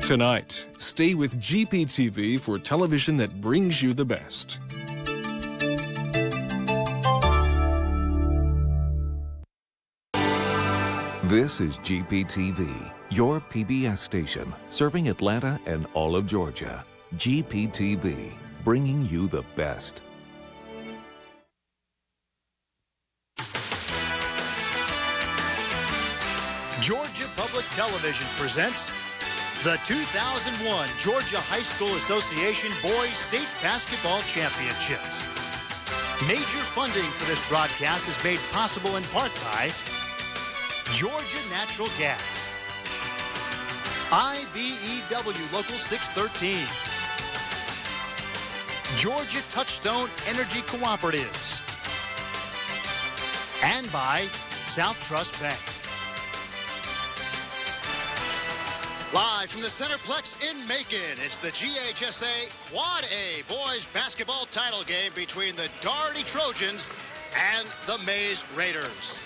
Tonight, stay with GPTV for television that brings you the best. This is GPTV, your PBS station, serving Atlanta and all of Georgia. GPTV, bringing you the best. Georgia Public Television presents the 2001 Georgia High School Association Boys State Basketball Championships. Major funding for this broadcast is made possible in part by Georgia Natural Gas, IBEW Local 613, Georgia Touchstone Energy Cooperatives, and by South Trust Bank. Live from the Centerplex in Macon, it's the GHSA Quad A boys basketball title game between the Doherty Trojans and the Maize Raiders.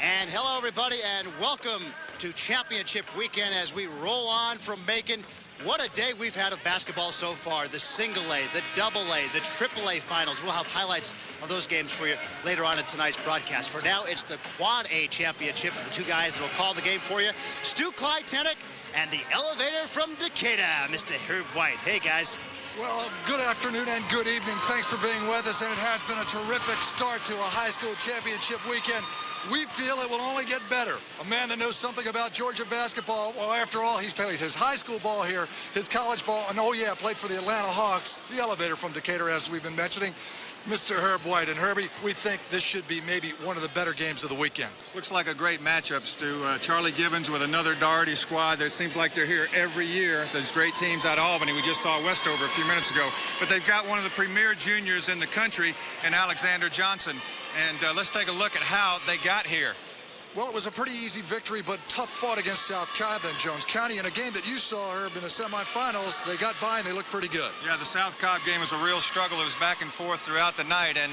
And hello, everybody, and welcome to Championship Weekend as we roll on from Macon. What a day we've had of basketball so far. The single A, the double A, the triple A finals. We'll have highlights of those games for you later on in tonight's broadcast. For now, it's the Quad A Championship. The two guys that will call the game for you, Stu Clyde-Tenick and the elevator from Decatur, Mr. Herb White. Hey, guys. Well, good afternoon and good evening. Thanks for being with us, and it has been a terrific start to a high school championship weekend. We feel it will only get better. A man that knows something about Georgia basketball. Well, after all, he's played his high school ball here, his college ball, and oh yeah, played for the Atlanta Hawks, the elevator from Decatur, as we've been mentioning, Mr. Herb White. And Herbie, we think this should be maybe one of the better games of the weekend. Looks like a great matchup, Stu. Charlie Givens with another Doherty squad that seems like they're here every year. Those great teams out of Albany. We just saw Westover a few minutes ago. But they've got one of the premier juniors in the country in Alexander Johnson. And let's take a look at how they got here. Well, it was a pretty easy victory, but tough fought against South Cobb and Jones County. In a game that you saw, Herb, in the semifinals, they got by and they looked pretty good. Yeah, the South Cobb game was a real struggle. It was back and forth throughout the night, and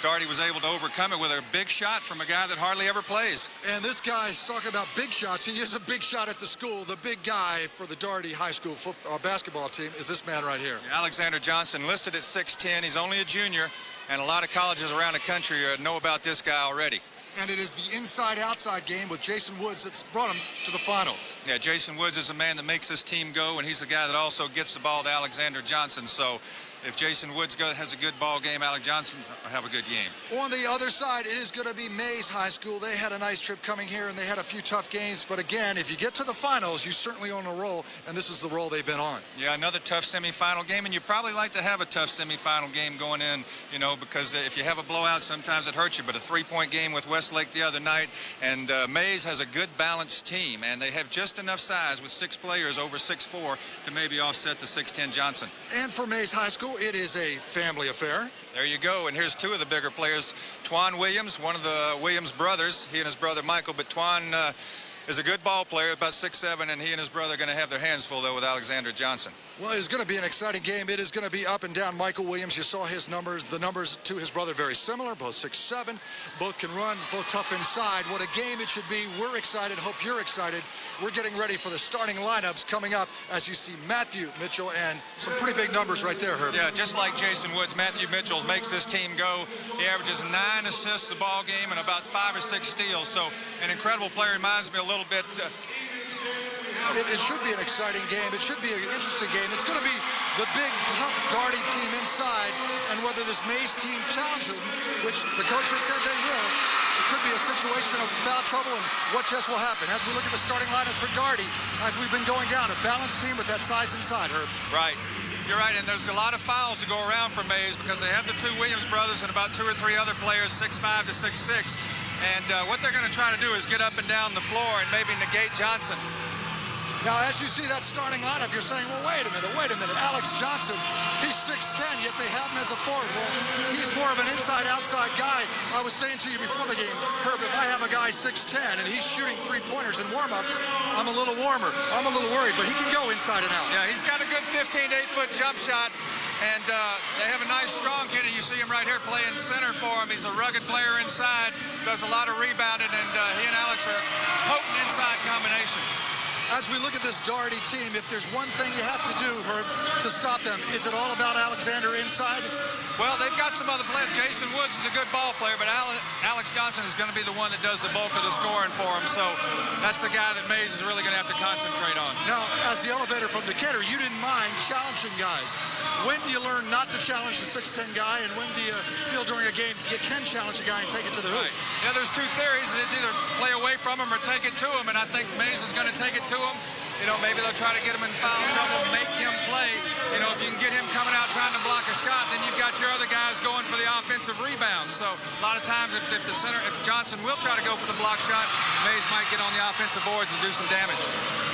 Doherty was able to overcome it with a big shot from a guy that hardly ever plays. And this guy's talking about big shots. He is a big shot at the school. The big guy for the Doherty High School basketball team is this man right here. Alexander Johnson, listed at 6'10". He's only a junior, and a lot of colleges around the country know about this guy already. And it is the inside-outside game with Jason Woods that's brought him to the finals. Yeah, Jason Woods is a man that makes this team go, and he's the guy that also gets the ball to Alexander Johnson. So if Jason Woods has a good ball game, Alex Johnson will have a good game. On the other side, it is going to be Maize High School. They had a nice trip coming here, and they had a few tough games. But again, if you get to the finals, you certainly own a roll, and this is the role they've been on. Yeah, another tough semifinal game, and you probably like to have a tough semifinal game going in, you know, because if you have a blowout, sometimes it hurts you. But a three-point game with Westlake the other night, and Maize has a good balanced team, and they have just enough size with 6 players over 6'4" to maybe offset the 6'10" Johnson. And for Maize High School, it is a family affair. There you go, and here's two of the bigger players. Twan Williams, one of the Williams brothers, he and his brother Michael, but Twan is a good ball player, about 6'7", and he and his brother are going to have their hands full, though, with Alexander Johnson. Well, it's going to be an exciting game. It is going to be up and down. Michael Williams, you saw his numbers. The numbers to his brother very similar, both 6'7", both can run, both tough inside. What a game it should be. We're excited. Hope you're excited. We're getting ready for the starting lineups coming up as you see Matthew Mitchell and some pretty big numbers right there, Herbie. Yeah, just like Jason Woods, Matthew Mitchell makes this team go. He averages 9 assists a ball game and about 5 or 6 steals. So an incredible player. Reminds me a little bit. It should be an exciting game. It should be an interesting game. It's going to be the big, tough Doherty team inside, and whether this Maize team challenges them, which the coaches said they will, it could be a situation of foul trouble and what just will happen. As we look at the starting lineups for Doherty, as we've been going down, a balanced team with that size inside, Herb. Right. You're right, and there's a lot of fouls to go around for Maize because they have the 2 Williams brothers and about 2 or 3 other players, 6'5" to 6'6". And what they're going to try to do is get up and down the floor and maybe negate Johnson. Now, as you see that starting lineup, you're saying, well, wait a minute. Alex Johnson, he's 6'10", yet they have him as a forward. Well, he's more of an inside-outside guy. I was saying to you before the game, Herb, if I have a guy 6'10", and he's shooting 3-pointers in warm-ups, I'm a little warmer. I'm a little worried, but he can go inside and out. Yeah, he's got a good 15 to 8-foot jump shot. And they have a nice, strong kid. You see him right here playing center for him. He's a rugged player inside, does a lot of rebounding, and he and Alex are a potent inside combination. As we look at this Doherty team, if there's one thing you have to do, Herb, to stop them, is it all about Alexander inside? Well, they've got some other players. Jason Woods is a good ball player, but Alex Johnson is going to be the one that does the bulk of the scoring for him. So that's the guy that Mays is really going to have to concentrate on. Now, as the elevator from Decatur, you didn't mind challenging guys. When do you learn not to challenge the 6'10" guy, and when do you feel during a game you can challenge a guy and take it to the hoop? Right. Yeah, there's two theories. It's either play away from him or take it to him, and I think Mays is going to take it to him. You know, maybe they'll try to get him in foul trouble, make him play. You know, if you can get him coming out trying to block a shot, then you've got your other guys going for the offensive rebound. So a lot of times if Johnson will try to go for the block shot, Mays might get on the offensive boards and do some damage.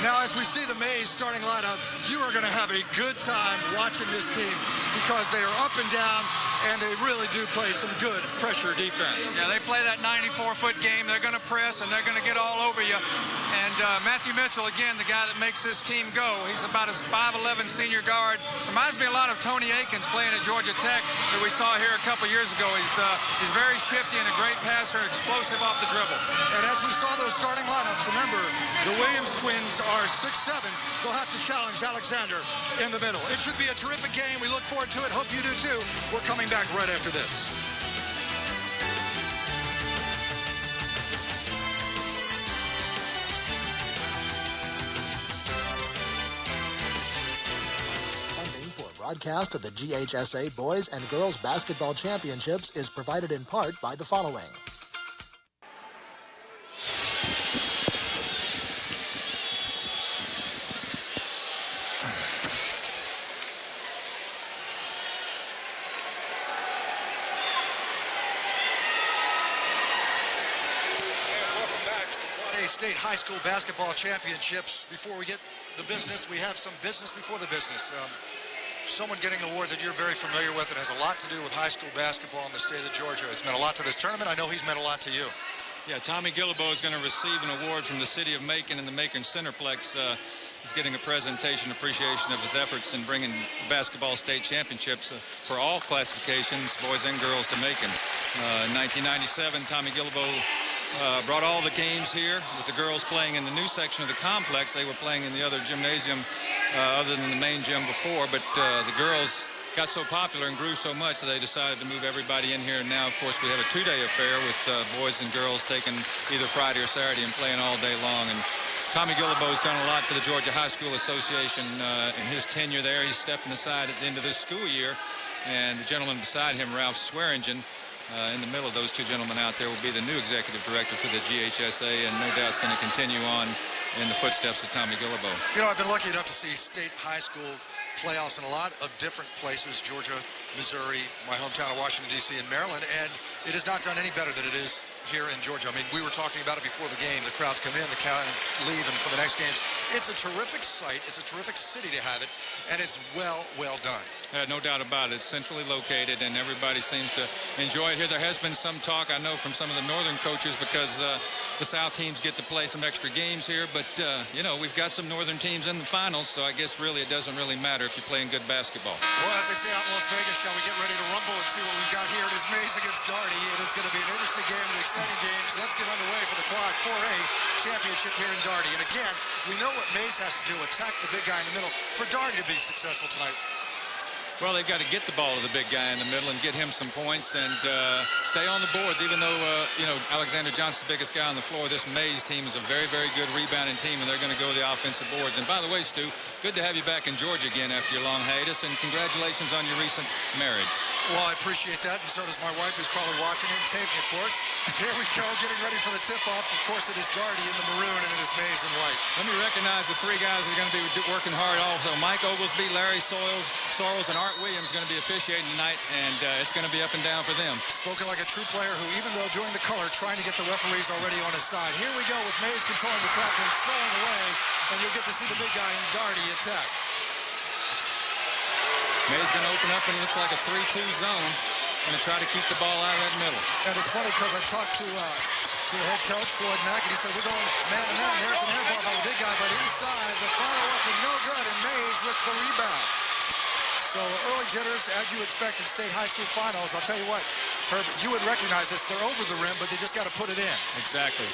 Now, as we see the Mays starting lineup, you are going to have a good time watching this team because they are up and down, and they really do play some good pressure defense. Yeah, they play that 94-foot game. They're going to press, and they're going to get all over you. And Matthew Mitchell, again, the guy that makes this team go. He's about a 5'11" senior guard. Reminds me a lot of Tony Akins playing at Georgia Tech that we saw here a couple years ago. He's very shifty and a great passer, explosive off the dribble. And as we saw those starting lineups, remember, the Williams twins are 6'7". They'll have to challenge Alexander in the middle. It should be a terrific game. We look forward to it. Hope you do too. We're coming back right after this. Broadcast of the GHSA Boys and Girls Basketball Championships is provided in part by the following. State High School Basketball Championships. Before we get the business, we have some business before the business. Someone getting an award that you're very familiar with. It has a lot to do with high school basketball in the state of Georgia. It's meant a lot to this tournament. I know he's meant a lot to you. Yeah, Tommy Guillebeau is going to receive an award from the city of Macon and the Macon Centerplex. He's getting a presentation appreciation of his efforts in bringing basketball state championships for all classifications, boys and girls, to Macon. In 1997, Tommy Guillebeau brought all the games here with the girls playing in the new section of the complex. They were playing in the other gymnasium other than the main gym before, but the girls got so popular and grew so much that they decided to move everybody in here. And now, of course, we have a two-day affair with boys and girls taking either Friday or Saturday and playing all day long. And Tommy Guillebeau's done a lot for the Georgia High School Association in his tenure there. He's stepping aside at the end of this school year. And the gentleman beside him, Ralph Swearingen, in the middle of those two gentlemen out there, will be the new executive director for the GHSA, and no doubt it's going to continue on in the footsteps of Tommy Guillebeau. You know, I've been lucky enough to see state high school playoffs in a lot of different places, Georgia, Missouri, my hometown of Washington, D.C., and Maryland, and it has not done any better than it is here in Georgia. I mean, we were talking about it before the game. The crowds come in, the crowds leave, and for the next games. It's a terrific site. It's a terrific city to have it, and it's well done. No doubt about it. It's centrally located, and everybody seems to enjoy it here. There has been some talk, I know, from some of the northern coaches because the South teams get to play some extra games here, but, you know, we've got some northern teams in the finals, so I guess really it doesn't really matter if you're playing good basketball. Well, as they say out in Las Vegas, shall we get ready to rumble and see what we've got here? It is Mays against Doherty. It is going to be an interesting game, an exciting game. So let's get underway for the Quad 4A championship here in Doherty. And again, we know what Mays has to do, attack the big guy in the middle for Doherty to be successful tonight. Well, they've got to get the ball to the big guy in the middle and get him some points and stay on the boards, even though, you know, Alexander Johnson's the biggest guy on the floor. This Mays team is a very, very good rebounding team, and they're going to go to the offensive boards. And by the way, Stu, good to have you back in Georgia again after your long hiatus, and congratulations on your recent marriage. Well, I appreciate that, and so does my wife, who's probably watching it and taping it for us. Here we go, getting ready for the tip-off. Of course, it is Doherty in the maroon, and it is Mays in white. Let me recognize the three guys that are going to be working hard also. Mike Oglesby, Larry Sorrells, and Art Williams going to be officiating tonight, and it's going to be up and down for them. Spoken like a true player who, even though during the color, trying to get the referees already on his side. Here we go with Mays controlling the trap and strolling away, and you'll get to see the big guy in Doherty attack. Mays going to open up, and it looks like a 3-2 zone. Going to try to keep the ball out of that middle. And it's funny because I talked to the head coach, Floyd Mack, and he said, we're going man-to-man. There's an air ball by the big guy, but inside, the follow-up and no good, and Mays with the rebound. So early jitters, as you expect in state high school finals. I'll tell you what, Herb, you would recognize this. They're over the rim, but they just got to put it in. Exactly.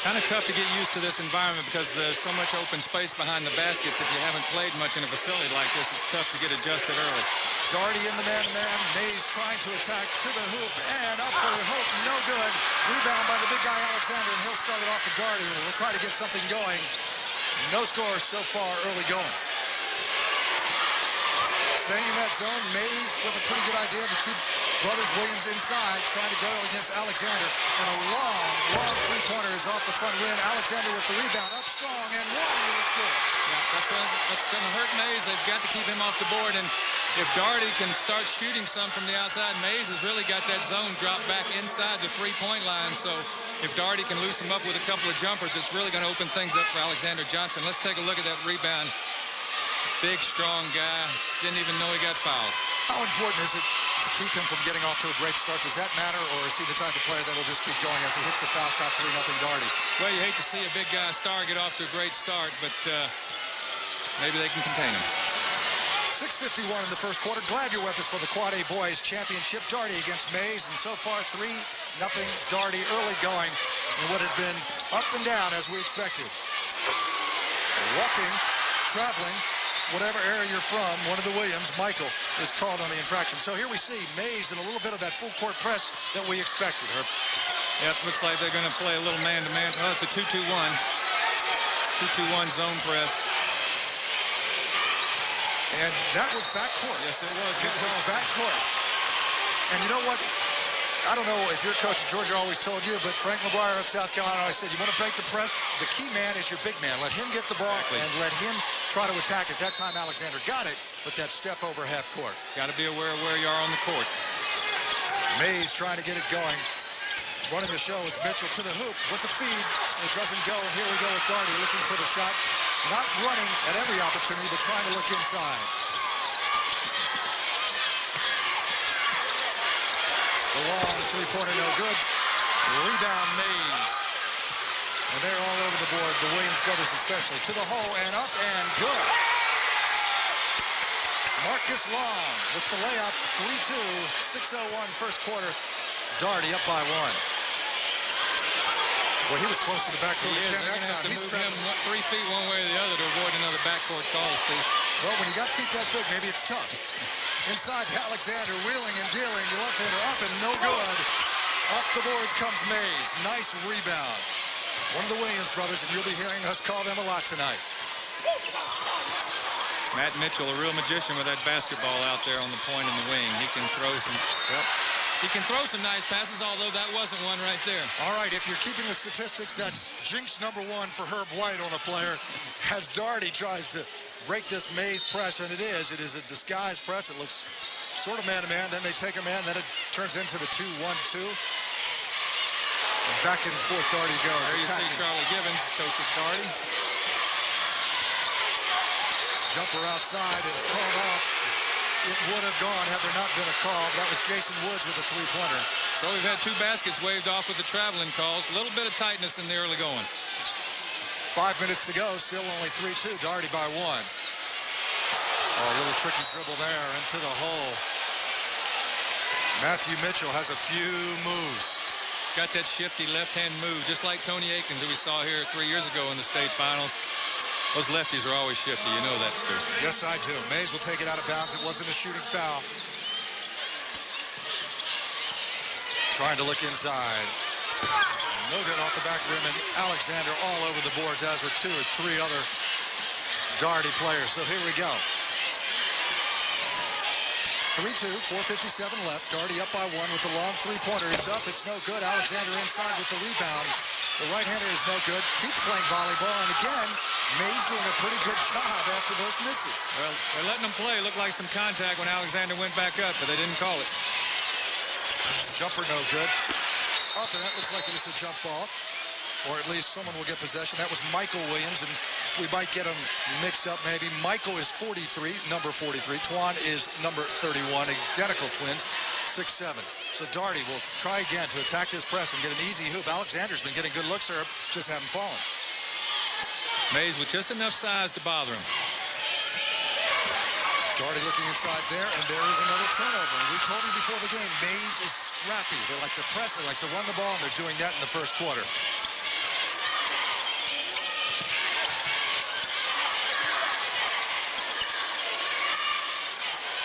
Kind of tough to get used to this environment because there's so much open space behind the baskets. If you haven't played much in a facility like this, it's tough to get adjusted early. Doherty in the man-to-man. Mays trying to attack to the hoop. And up for the hoop. No good. Rebound by the big guy, Alexander. And he'll start it off with Doherty. We'll try to get something going. No score so far early going. Staying in that zone. Mays with a pretty good idea. The two brothers Williams inside trying to go against Alexander. And a long three-pointer is off the front rim. Alexander with the rebound. Up strong. And one is good. Yeah, that's going to hurt Mays. They've got to keep him off the board. And if Doherty can start shooting some from the outside, Mays has really got that zone dropped back inside the three-point line. So if Doherty can loose him up with a couple of jumpers, it's really going to open things up for Alexander Johnson. Let's take a look at that rebound. Big, strong guy. Didn't even know he got fouled. How important is it to keep him from getting off to a great start? Does that matter, or is he the type of player that will just keep going as he hits the foul shot? 3-0 Doherty. Well, you hate to see a big guy star get off to a great start, but maybe they can contain him. 6:51 in the first quarter. Glad you're with us for the Quad A Boys Championship. Doherty against Mays, and so far 3-0 Doherty early going in what has been up and down as we expected. Walking, traveling, whatever area you're from, one of the Williams, Michael, is called on the infraction. So here we see Mays in a little bit of that full court press that we expected. Herb. Yep, looks like they're going to play a little man-to-man. Oh, it's a 2-2-1. 2-2-1 zone press. And that was backcourt. Yes, it was. It was backcourt. And you know what? I don't know if your coach at Georgia always told you, but Frank McGuire at South Carolina always said, you want to break the press? The key man is your big man. Let him get the ball and let him try to attack it. That time Alexander got it, but that step over half court. Got to be aware of where you are on the court. Mays trying to get it going. Running the show is Mitchell to the hoop with the feed. It doesn't go, and here we go with Doherty looking for the shot. Not running at every opportunity, but trying to look inside. The long three-pointer, no good. Rebound, Mays. And they're all over the board, the Williams brothers especially. To the hole and up and good. Marcus Long with the layup, 3-2, 6:01 first quarter. Doherty up by 1. Well, he was close to the backcourt again that time. He's trying to move him 3 feet one way or the other to avoid another backcourt call, Steve. Well, when you got feet that big, maybe it's tough. Inside to Alexander, wheeling and dealing. The left-hander up and no good. Off the boards comes Mays. Nice rebound. One of the Williams brothers, and you'll be hearing us call them a lot tonight. Matt Mitchell, a real magician with that basketball out there on the point in the wing. He can throw some. Yep. He can throw some nice passes, although that wasn't one right there. All right, if you're keeping the statistics, that's jinx number 1 for Herb White on a player as Doherty tries to break this Mays press, and it is a disguised press. It looks sort of man-to-man, then they take a man, then it turns into the 2-1-2. And back and forth Doherty goes. There you see Charlie Gibbons, coach of Doherty. Jumper outside is called off. It would have gone had there not been a call. That was Jason Woods with a three-pointer. So we've had 2 baskets waved off with the traveling calls. A little bit of tightness in the early going. 5 minutes to go, still only 3-2. Doherty by 1. Oh, a little tricky dribble there into the hole. Matthew Mitchell has a few moves. He's got that shifty left-hand move, just like Tony Akins, who we saw here 3 years ago in the state finals. Those lefties are always shifty. You know that, Stu. Yes, I do. Mays will take it out of bounds. It wasn't a shooting foul. Trying to look inside. No good off the back rim, and Alexander all over the boards, as were 2 or 3 other Doherty players. So here we go. 3-2, 4:57 left. Doherty up by 1 with the long three-pointer. It's up. It's no good. Alexander inside with the rebound. The right-hander is no good. Keeps playing volleyball, and again, Mays doing a pretty good job after those misses. Well, they're letting him play. Looked like some contact when Alexander went back up, but they didn't call it. Jumper no good. Up, and that looks like it was a jump ball. Or at least someone will get possession. That was Michael Williams, and we might get them mixed up maybe. Michael is 43, number 43. Twan is number 31, identical twins, 6'7". So Doherty will try again to attack this press and get an easy hoop. Alexander's been getting good looks, Herb, just haven't fallen. Mays with just enough size to bother him. Doherty looking inside there, and there is another turnover. And we told you before the game, Mays is scrappy. They like to press, they like to run the ball, and they're doing that in the first quarter.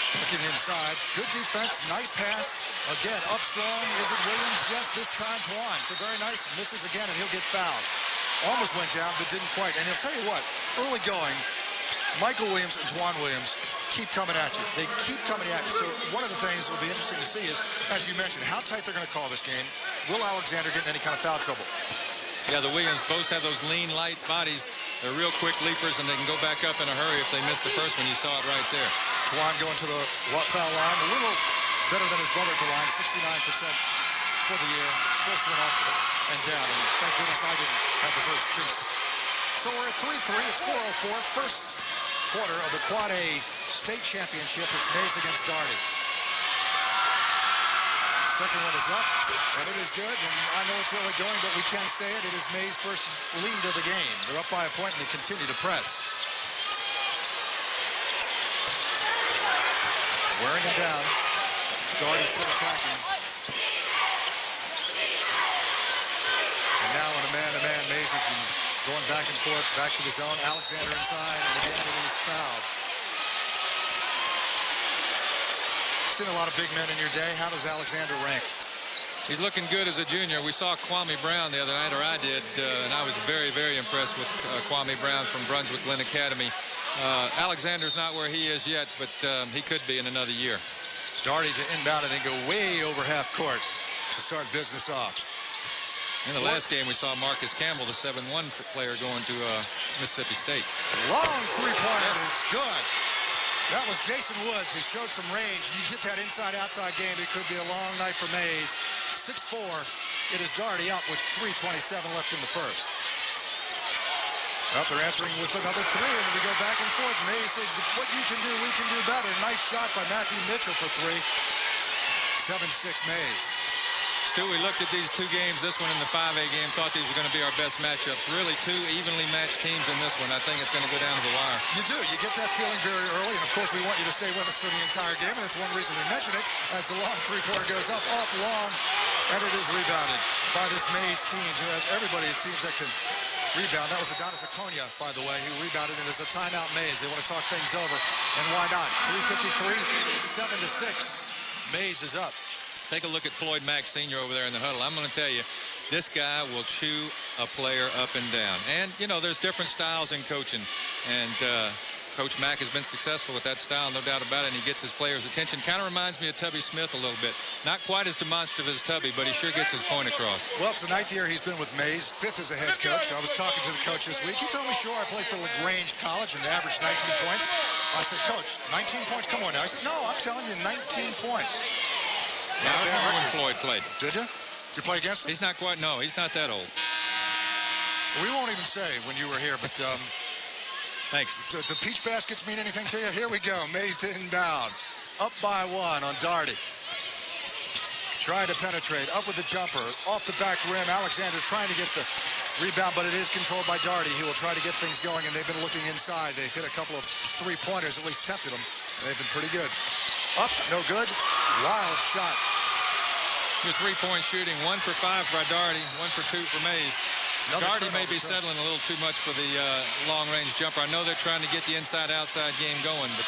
Looking inside. Good defense. Nice pass. Again, up strong. Is it Williams? Yes, this time Twan. So very nice. Misses again, and he'll get fouled. Almost went down, but didn't quite. And I'll tell you what, early going, Michael Williams and Twan Williams keep coming at you. They keep coming at you. So one of the things that will be interesting to see is, as you mentioned, how tight they're going to call this game. Will Alexander get in any kind of foul trouble? Yeah, the Williams both have those lean, light bodies. They're real quick leapers, and they can go back up in a hurry if they miss the first one. You saw it right there. Twan going to the foul line. A little better than his brother at the line, 69% for the year. First one up and down. And thank goodness I didn't have the first jinx. So we're at 3-3. It's 4:04. First quarter of the Quad A state championship. It's Mays against Darty. Second one is up, and it is good. And I know it's early going, but we can say it. It is Mays' first lead of the game. They're up by a point, and they continue to press. Wearing him down. Darty still attacking. And now in a man-to-man, Mays has been going back and forth, back to the zone. Alexander inside, and again it is fouled. Seen a lot of big men in your day. How does Alexander rank? He's looking good as a junior. We saw Kwame Brown the other night, or I did, and I was very, very impressed with Kwame Brown from Brunswick Glen Academy. Alexander's not where he is yet, but he could be in another year. Darty to inbound it and go way over half court to start business off. In the last game, we saw Marcus Campbell, the 7-1 player, going to Mississippi State. Long three-pointer is good. That was Jason Woods. He showed some range. You get that inside-outside game, it could be a long night for Mays. 6-4. It is Darty out with 3:27 left in the first. Well, they're answering with another three, and we go back and forth. Mays says, what you can do, we can do better. Nice shot by Matthew Mitchell for three. 7-6 Mays. Stu, we looked at these two games, this one and the 5A game, thought these were going to be our best matchups. Really two evenly matched teams in this one. I think it's going to go down to the wire. You do. You get that feeling very early, and of course we want you to stay with us for the entire game, and that's one reason we mention it, as the long three-pointer goes up, off long, and it is rebounded by this Mays team, who has everybody, it seems, that can rebound. That was Adonis Aconia, by the way, who rebounded, and it's a timeout Mays. They want to talk things over, and why not? 3:53, 7-6. Mays is up. Take a look at Floyd Mack Sr. over there in the huddle. I'm going to tell you, this guy will chew a player up and down. And, you know, there's different styles in coaching. And Coach Mack has been successful with that style, no doubt about it, and he gets his players' attention. Kind of reminds me of Tubby Smith a little bit. Not quite as demonstrative as Tubby, but he sure gets his point across. Well, it's the 9th year he's been with Mays, 5th as a head coach. I was talking to the coach this week. He told me, sure, I played for LaGrange College and averaged 19 points. I said, Coach, 19 points? Come on now. I said, no, I'm telling you, 19 points. Yeah, I remember when Floyd played. Did you? Did you play against him? He's not quite, no, he's not that old. We won't even say when you were here, but thanks. Do peach baskets mean anything to you? Here we go. Mays to inbound. Up by one on Darty. Trying to penetrate. Up with the jumper. Off the back rim. Alexander trying to get the rebound, but it is controlled by Darty. He will try to get things going, and they've been looking inside. They've hit a couple of three-pointers, at least tempted them. They've been pretty good. Up, no good. Wild shot. Your three-point shooting, 1 for 5 for Darty, 1 for 2 for Mays. Darty may be settling a little too much for the long-range jumper. I know they're trying to get the inside-outside game going, but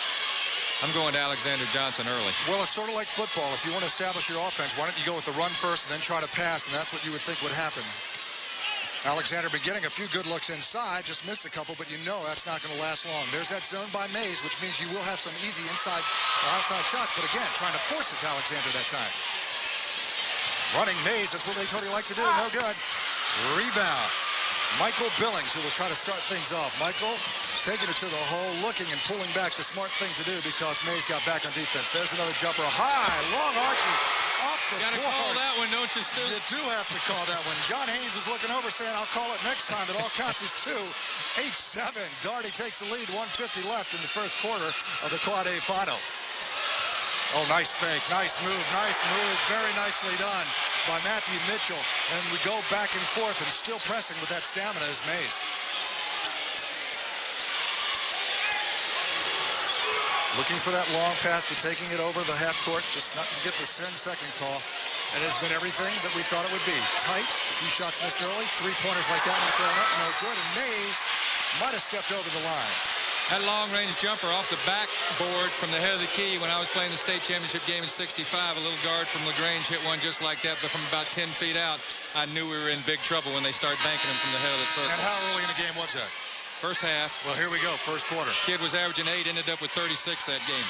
I'm going to Alexander Johnson early. Well, it's sort of like football. If you want to establish your offense, why don't you go with the run first and then try to pass, and that's what you would think would happen. Alexander been getting a few good looks inside, just missed a couple, but you know that's not going to last long. There's that zone by Mays, which means you will have some easy inside or outside shots, but again, trying to force it to Alexander that time. Running Mays, that's what they totally like to do, no good. Rebound. Michael Billings, who will try to start things off. Michael taking it to the hole, looking and pulling back, the smart thing to do because Mays got back on defense. There's another jumper, high, long arches. You got to call that one, don't you, Stu? You do have to call that one. John Haynes is looking over saying, I'll call it next time. It all counts as 2. 8-7. Darty takes the lead. 1:50 left in the first quarter of the Quad A Finals. Oh, nice fake. Nice move. Nice move. Very nicely done by Matthew Mitchell. And we go back and forth and still pressing with that stamina is Mays. Looking for that long pass, for taking it over the half court, just not to get the 10-second call. And it has been everything that we thought it would be. Tight, a few shots missed early, three-pointers like that one thrown up, no good. And Mays might have stepped over the line. That long-range jumper off the backboard from the head of the key when I was playing the state championship game in '65. A little guard from LaGrange hit one just like that, but from about 10 feet out, I knew we were in big trouble when they started banking him from the head of the circle. And how early in the game was that? First half. Well, here we go, first quarter. Kid was averaging 8, ended up with 36 that game.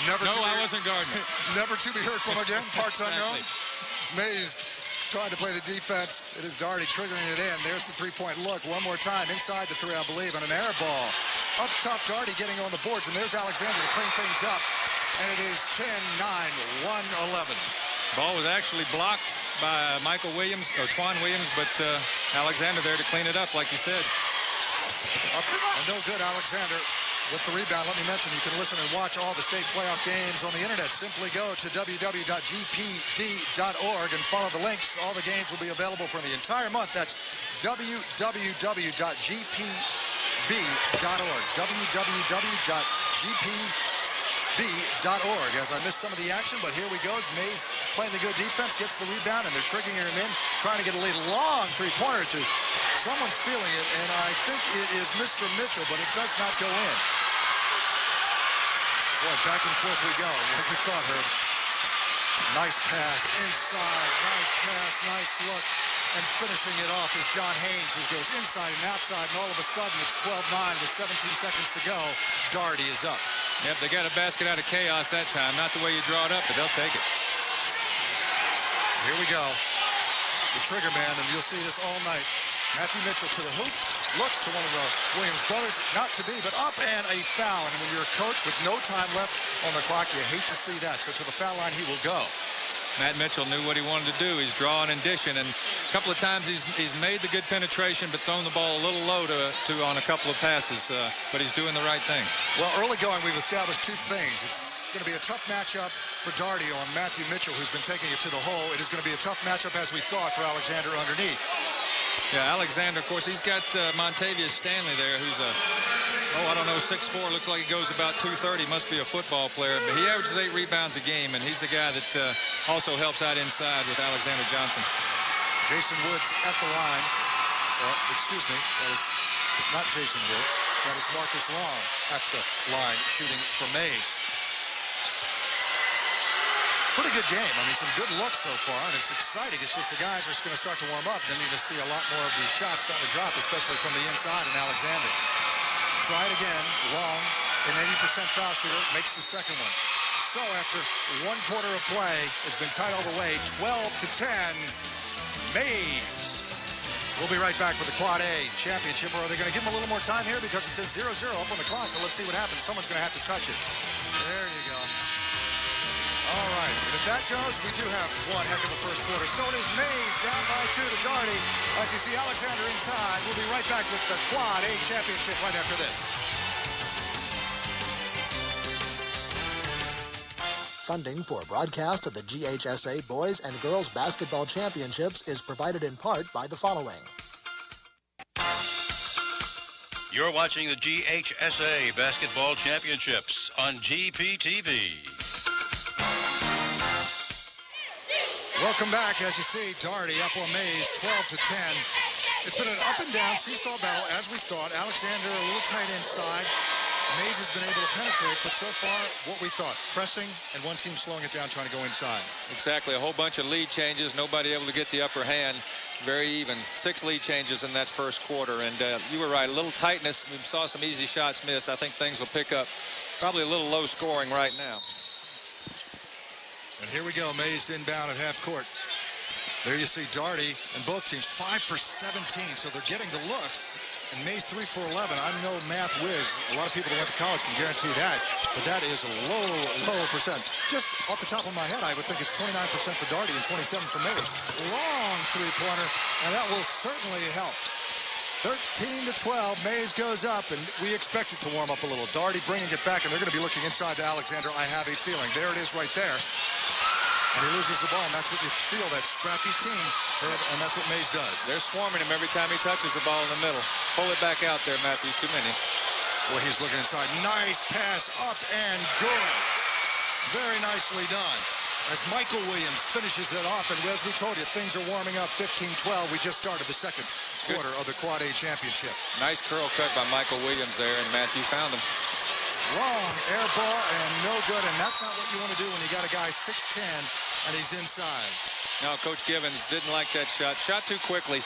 I wasn't guarding it. Never to be heard from again, parts unknown. Exactly. Mays trying to play the defense. It is Daugherty triggering it in. There's the three-point look. One more time inside the three, I believe, and an air ball. Up top, Daugherty getting on the boards, and there's Alexander to clean things up. And it is 10-9, 1-11. Ball was actually blocked by Michael Williams, or Twan Williams, but Alexander there to clean it up, like you said. And no good, Alexander with the rebound. Let me mention, you can listen and watch all the state playoff games on the internet. Simply go to www.gpd.org and follow the links. All the games will be available for the entire month. That's www.gpb.org. www.gpb.org. As I missed some of the action, but here we go. Mays playing the good defense, gets the rebound, and they're triggering him in, trying to get a lead. Long three-pointer to someone's feeling it, and I think it is Mr. Mitchell, but it does not go in. Boy, back and forth we go, like we thought, Herb. Nice pass inside, nice pass, nice look. And finishing it off is John Haynes, who goes inside and outside, and all of a sudden it's 12-9 with 17 seconds to go. Daugherty is up. Yep, they got a basket out of chaos that time. Not the way you draw it up, but they'll take it. Here we go. The trigger man, and you'll see this all night. Matthew Mitchell to the hoop, looks to one of the Williams brothers, not to be, but up and a foul. And when you're a coach with no time left on the clock, you hate to see that. So to the foul line he will go. Matt Mitchell knew what he wanted to do. He's drawing and dishing, and a couple of times he's made the good penetration, but thrown the ball a little low on a couple of passes, but he's doing the right thing. Well, early going, we've established two things. It's going to be a tough matchup for Daugherty on Matthew Mitchell, who's been taking it to the hole. It is going to be a tough matchup, as we thought, for Alexander underneath. Yeah, Alexander, of course, he's got Montavious Stanley there, who's I don't know, 6'4", looks like he goes about 230, must be a football player, but he averages 8 rebounds a game, and he's the guy that also helps out inside with Alexander Johnson. Jason Woods at the line. Excuse me, that is not Jason Woods. That is Marcus Long at the line shooting for Mays. Pretty good game. I mean, some good looks so far, and it's exciting. It's just the guys are going to start to warm up. Then you're going to see a lot more of these shots starting to drop, especially from the inside, and Alexander. Try it again. Long, an 80% foul shooter, makes the second one. So after 1 quarter of play, it's been tied all the way, 12-10. Mays. We'll be right back with the Quad A championship. Or are they going to give him a little more time here? Because it says 0-0 up on the clock. But let's see what happens. Someone's going to have to touch it. There you go. All right, and if that goes, we do have one heck of a first quarter. So it is Mays down by 2 to Daugherty. As you see Alexander inside, we'll be right back with the Quad A championship right after this. Funding for broadcast of the GHSA Boys and Girls Basketball Championships is provided in part by the following. You're watching the GHSA Basketball Championships on GPTV. Welcome back. As you see, Daugherty up on Mays, 12-10. It's been an up and down seesaw battle, as we thought. Alexander a little tight inside. Mays has been able to penetrate, but so far, what we thought. Pressing, and one team slowing it down, trying to go inside. Exactly. A whole bunch of lead changes. Nobody able to get the upper hand. Very even. 6 lead changes in that first quarter. And you were right. A little tightness. We saw some easy shots missed. I think things will pick up. Probably a little low scoring right now. And here we go, Mays inbound at half court. There you see Daugherty and both teams 5 for 17, so they're getting the looks. And Mays 3 for 11. I'm no math whiz. A lot of people that went to college can guarantee that, but that is a low percent. Just off the top of my head, I would think it's 29% for Daugherty and 27% for Mays. Long three-pointer, and that will certainly help. 13-12, Mays goes up, and we expect it to warm up a little. Daugherty bringing it back, and they're going to be looking inside to Alexander. I have a feeling. There it is right there. And he loses the ball, and that's what you feel, that scrappy team, Herb, and that's what Mays does. They're swarming him every time he touches the ball in the middle. Pull it back out there, Matthew. Too many. Boy, he's looking inside. Nice pass up and good. Very nicely done. As Michael Williams finishes it off, and as we told you, things are warming up. 15-12. We just started the second. quarter of the Quad A championship. Nice curl cut by Michael Williams there, and Matthew found him. Long air ball and no good, and that's not what you want to do when you got a guy 6'10", and he's inside. No, Coach Givens didn't like that shot. Shot too quickly.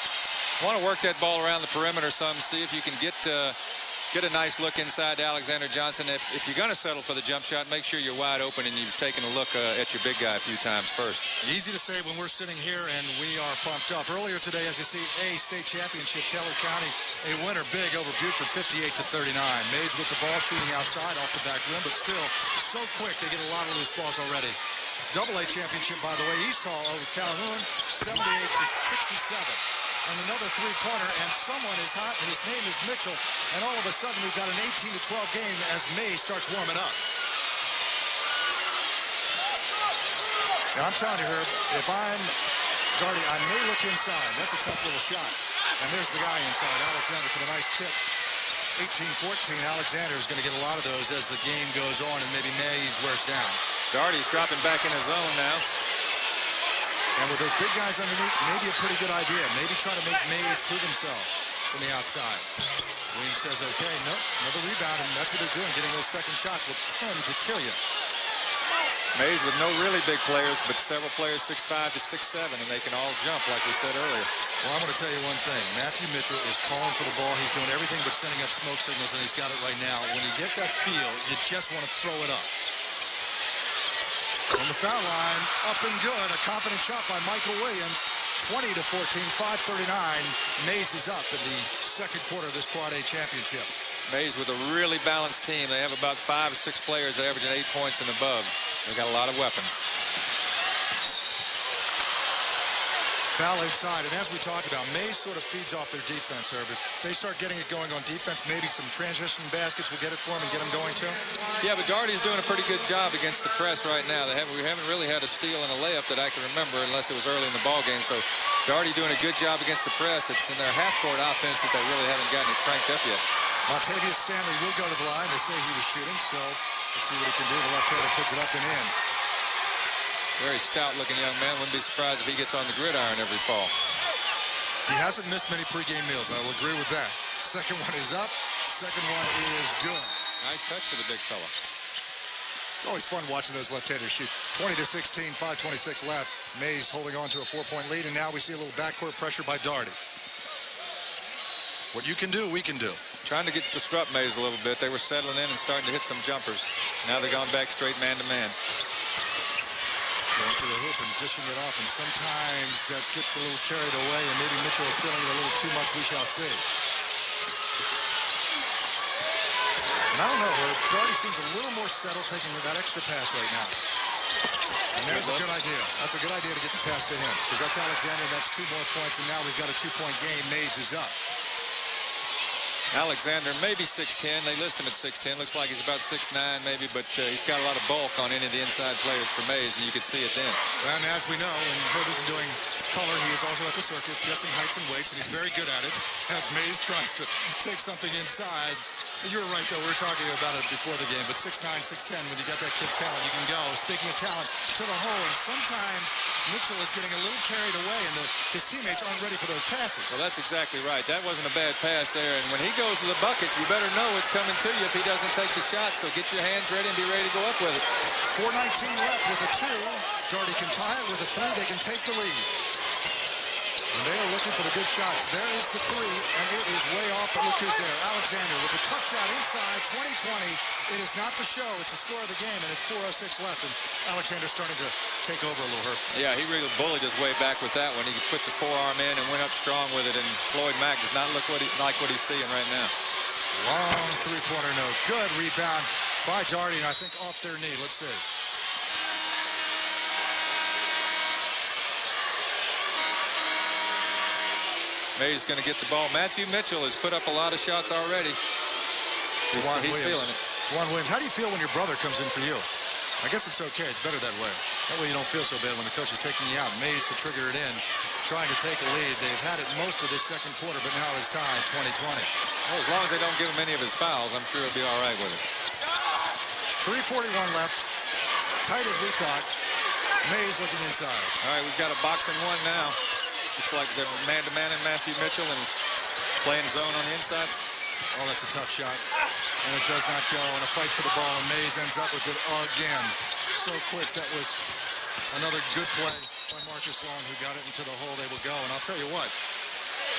Want to work that ball around the perimeter some, see if you can get a nice look inside to Alexander Johnson. If you're going to settle for the jump shot, make sure you're wide open and you've taken a look at your big guy a few times first. Easy to say when we're sitting here and we are pumped up. Earlier today, as you see, A state championship, Taylor County, a winner big over Buford, 58-39. Mays with the ball shooting outside off the back rim, but still so quick they get a lot of loose balls already. Double A championship, by the way, East Hall over Calhoun, 78-67. And another three-pointer, and someone is hot, and his name is Mitchell. And all of a sudden, we've got an 18-12 game as Mays starts warming up. Now, I'm telling you, Herb, if I'm Gardy, I may look inside. That's a tough little shot. And there's the guy inside, Alexander, for the nice tip. 18-14, Alexander is going to get a lot of those as the game goes on, and maybe Mays wears down. Darty's dropping back in his zone now. And with those big guys underneath, maybe a pretty good idea. Maybe try to make Mays prove himself from the outside. Williams says, okay, nope, another rebound, and that's what they're doing. Getting those second shots will tend to kill you. Mays with no really big players, but several players 6'5" to 6'7", and they can all jump like we said earlier. Well, I'm going to tell you one thing. Matthew Mitchell is calling for the ball. He's doing everything but sending up smoke signals, and he's got it right now. When you get that feel, you just want to throw it up. On the foul line, up and good. A confident shot by Michael Williams. 20-14, 5:39. Mays is up in the second quarter of this Quad A championship. Mays with a really balanced team. They have about 5 or 6 players averaging 8 points and above. They got a lot of weapons. Foul inside, and as we talked about, Mays sort of feeds off their defense, Herb. If they start getting it going on defense, maybe some transition baskets will get it for them and get them going too. Yeah, but Darty's doing a pretty good job against the press right now. We haven't really had a steal and a layup that I can remember unless it was early in the ball game. So Darty doing a good job against the press. It's in their half-court offense that they really haven't gotten it cranked up yet. Montavious Stanley will go to the line. They say he was shooting, so let's see what he can do. The left-hander puts it up and in. Very stout-looking young man. Wouldn't be surprised if he gets on the gridiron every fall. He hasn't missed many pregame meals. I will agree with that. Second one is up. Second one is good. Nice touch for the big fella. It's always fun watching those left-handers shoot. 20-16, 5:26 left. Mays holding on to a 4-point lead, and now we see a little backcourt pressure by Darty. What you can do, we can do. Trying to disrupt Mays a little bit. They were settling in and starting to hit some jumpers. Now they're going back straight man-to-man. Going to the hoop and dishing it off, and sometimes that gets a little carried away, and maybe Mitchell is feeling it a little too much. We shall see. And I don't know, Darty seems a little more settled taking that extra pass right now. And there's a good idea. That's a good idea to get the pass to him, because that's Alexander. That's 2 more points, and now we've got a 2-point game. Mays is up. Alexander, maybe 6'10". They list him at 6'10". Looks like he's about 6'9", maybe, but he's got a lot of bulk on any of the inside players for Mays, and you can see it then. And as we know, when Herb isn't doing color, he is also at the circus, guessing heights and weights, and he's very good at it, as Mays tries to take something inside. You were right, though. We were talking about it before the game, but 6'9", 6'10", when you got that kid's talent, you can go. Speaking of talent, to the hole, and sometimes Mitchell is getting a little carried away, and his teammates aren't ready for those passes. Well, that's exactly right. That wasn't a bad pass there, and when he goes to the bucket, you better know it's coming to you if he doesn't take the shot, so get your hands ready and be ready to go up with it. 4:19 left with a 2. Darty can tie it with a 3. They can take the lead. And they are looking for the good shots. There is the 3, and it is way off, but look who's there. Alexander with a tough shot inside, 20-20. It is not the show. It's the score of the game, and it's 4:06 left, and Alexander's starting to take over a little, Herb. Yeah, he really bullied his way back with that one. He put the forearm in and went up strong with it, and Floyd Mack does not look like what he's seeing right now. Long three-pointer, no good. Rebound by Darty, and I think off their knee. Let's see. Mays going to get the ball. Matthew Mitchell has put up a lot of shots already. He's feeling it. Juwan Williams, how do you feel when your brother comes in for you? I guess it's okay. It's better that way. That way you don't feel so bad when the coach is taking you out. Mays to trigger it in, trying to take a lead. They've had it most of this second quarter, but now it's tied 20-20. Well, as long as they don't give him any of his fouls, I'm sure he'll be all right with it. 3:41 left. Tight as we thought. Mays looking inside. All right, we've got a box and one now. Looks like they're man-to-man in Matthew Mitchell and playing zone on the inside. Oh, that's a tough shot. And it does not go. And a fight for the ball, and Mays ends up with it again. So quick. That was another good play by Marcus Long, who got it into the hole they will go. And I'll tell you what,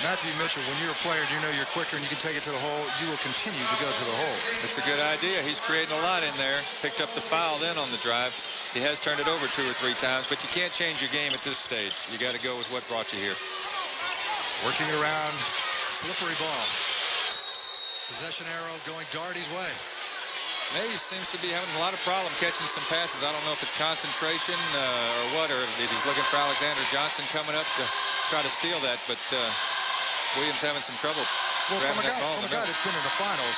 Matthew Mitchell, when you're a player, you know you're quicker and you can take it to the hole, you will continue to go to the hole. It's a good idea. He's creating a lot in there. Picked up the foul then on the drive. He has turned it over 2 or 3 times, but you can't change your game at this stage. You got to go with what brought you here. Working it around, slippery ball. Possession arrow going Daugherty's way. Mays seems to be having a lot of problem catching some passes. I don't know if it's concentration or what, or if he's looking for Alexander Johnson coming up to try to steal that, but Williams having some trouble. Well, from a guy that's been in the finals,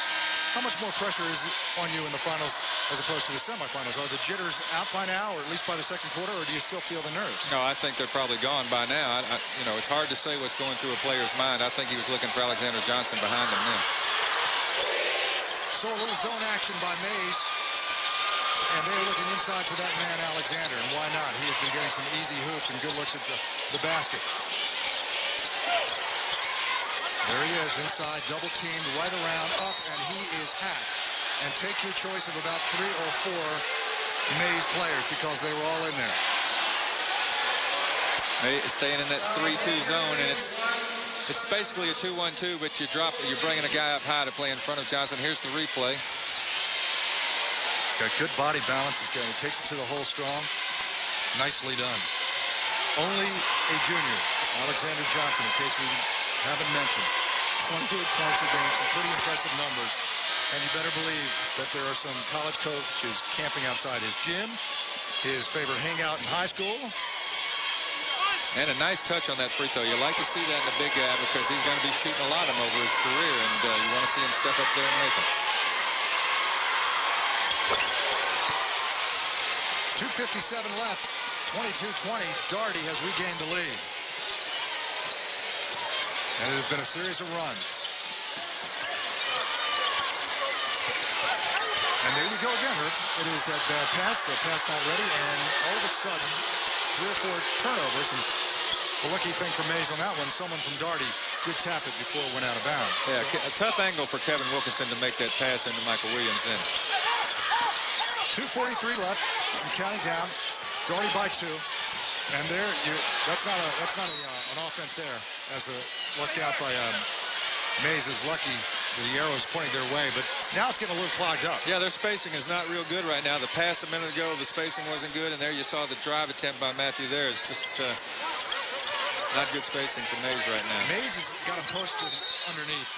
how much more pressure is on you in the finals as opposed to the semifinals? Are the jitters out by now, or at least by the second quarter, or do you still feel the nerves? No, I think they're probably gone by now. You know, it's hard to say what's going through a player's mind. I think he was looking for Alexander Johnson behind him then. So a little zone action by Mays, and they're looking inside to that man, Alexander, and why not? He has been getting some easy hoops and good looks at the basket. There he is, inside, double teamed, right around, up, and he is hacked. And take your choice of about 3 or 4 Mays players, because they were all in there. Mays staying in that 3-2 zone, and it's basically a 2-1-2, but you're bringing a guy up high to play in front of Johnson. Here's the replay. He's got good body balance. He takes it to the hole strong. Nicely done. Only a junior, Alexander Johnson, in case we haven't mentioned. 28 points a game, some pretty impressive numbers. And you better believe that there are some college coaches camping outside his gym, his favorite hangout in high school. And a nice touch on that free throw. You like to see that in the big guy because he's going to be shooting a lot of them over his career, and you want to see him step up there and make them. 2:57 left, 22-20. Daugherty has regained the lead. And it has been a series of runs. And there you go again, Herb. It is that bad pass, the pass not ready, and all of a sudden, 3 or 4 turnovers. And the lucky thing for Mays on that one, someone from Daugherty did tap it before it went out of bounds. Yeah, a tough angle for Kevin Wilkinson to make that pass into Michael Williams in. 2:43 left, and counting down. Daugherty by 2. And there, that's not an offense there, as a luck out by Mays is lucky that the arrow is pointing their way, but now it's getting a little clogged up. Yeah, their spacing is not real good right now. The pass a minute ago, the spacing wasn't good, and there you saw the drive attempt by Matthew there. It's just not good spacing for Mays right now. Mays has got him posted underneath,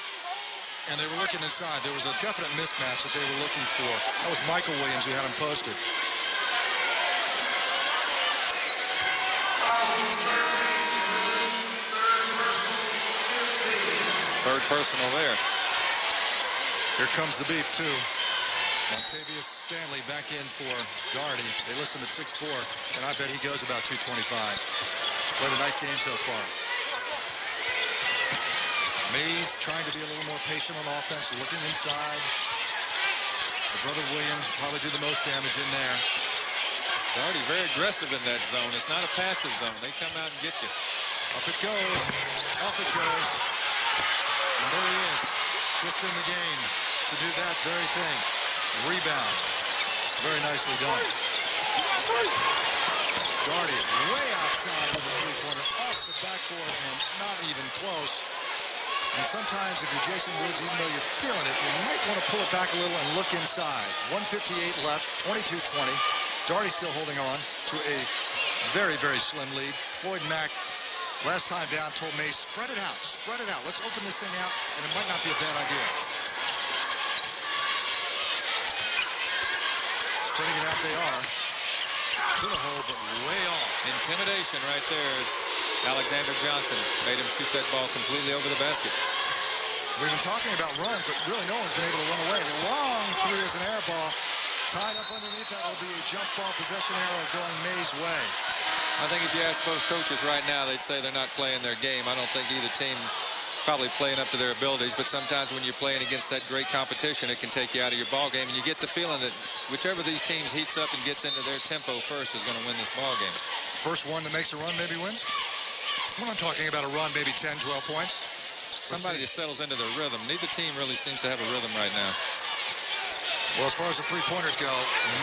and they were looking inside. There was a definite mismatch that they were looking for. That was Michael Williams who had him posted. Third personal there. Here comes the beef, too. Montavious Stanley back in for Daugherty. They list him at 6'4", and I bet he goes about 225. What a nice game so far. Mays trying to be a little more patient on offense, looking inside. The brother Williams probably did the most damage in there. Daugherty very aggressive in that zone. It's not a passive zone. They come out and get you. Up it goes. Off it goes. And there he is, just in the game to do that very thing. Rebound. Very nicely done. Daugherty way outside with a three-pointer off the backboard and not even close. And sometimes if you're Jason Woods, even though you're feeling it, you might want to pull it back a little and look inside. 1:58 left, 22-20. Daugherty still holding on to a very, very slim lead. Floyd Mack, last time down, told Mays, spread it out, spread it out. Let's open this thing out, and it might not be a bad idea. Spreading it out they are. To the hole, but way off. Intimidation right there as Alexander Johnson made him shoot that ball completely over the basket. We've been talking about runs, but really no one's been able to run away. Long three is an air ball. Tied up underneath that will be a jump ball possession arrow going Mays' way. I think if you ask both coaches right now, they'd say they're not playing their game. I don't think either team probably playing up to their abilities, but sometimes when you're playing against that great competition, it can take you out of your ball game, and you get the feeling that whichever of these teams heats up and gets into their tempo first is going to win this ball game. First one that makes a run maybe wins? When I'm talking about a run, maybe 10, 12 points. Somebody just settles into their rhythm. Neither team really seems to have a rhythm right now. Well, as far as the three-pointers go,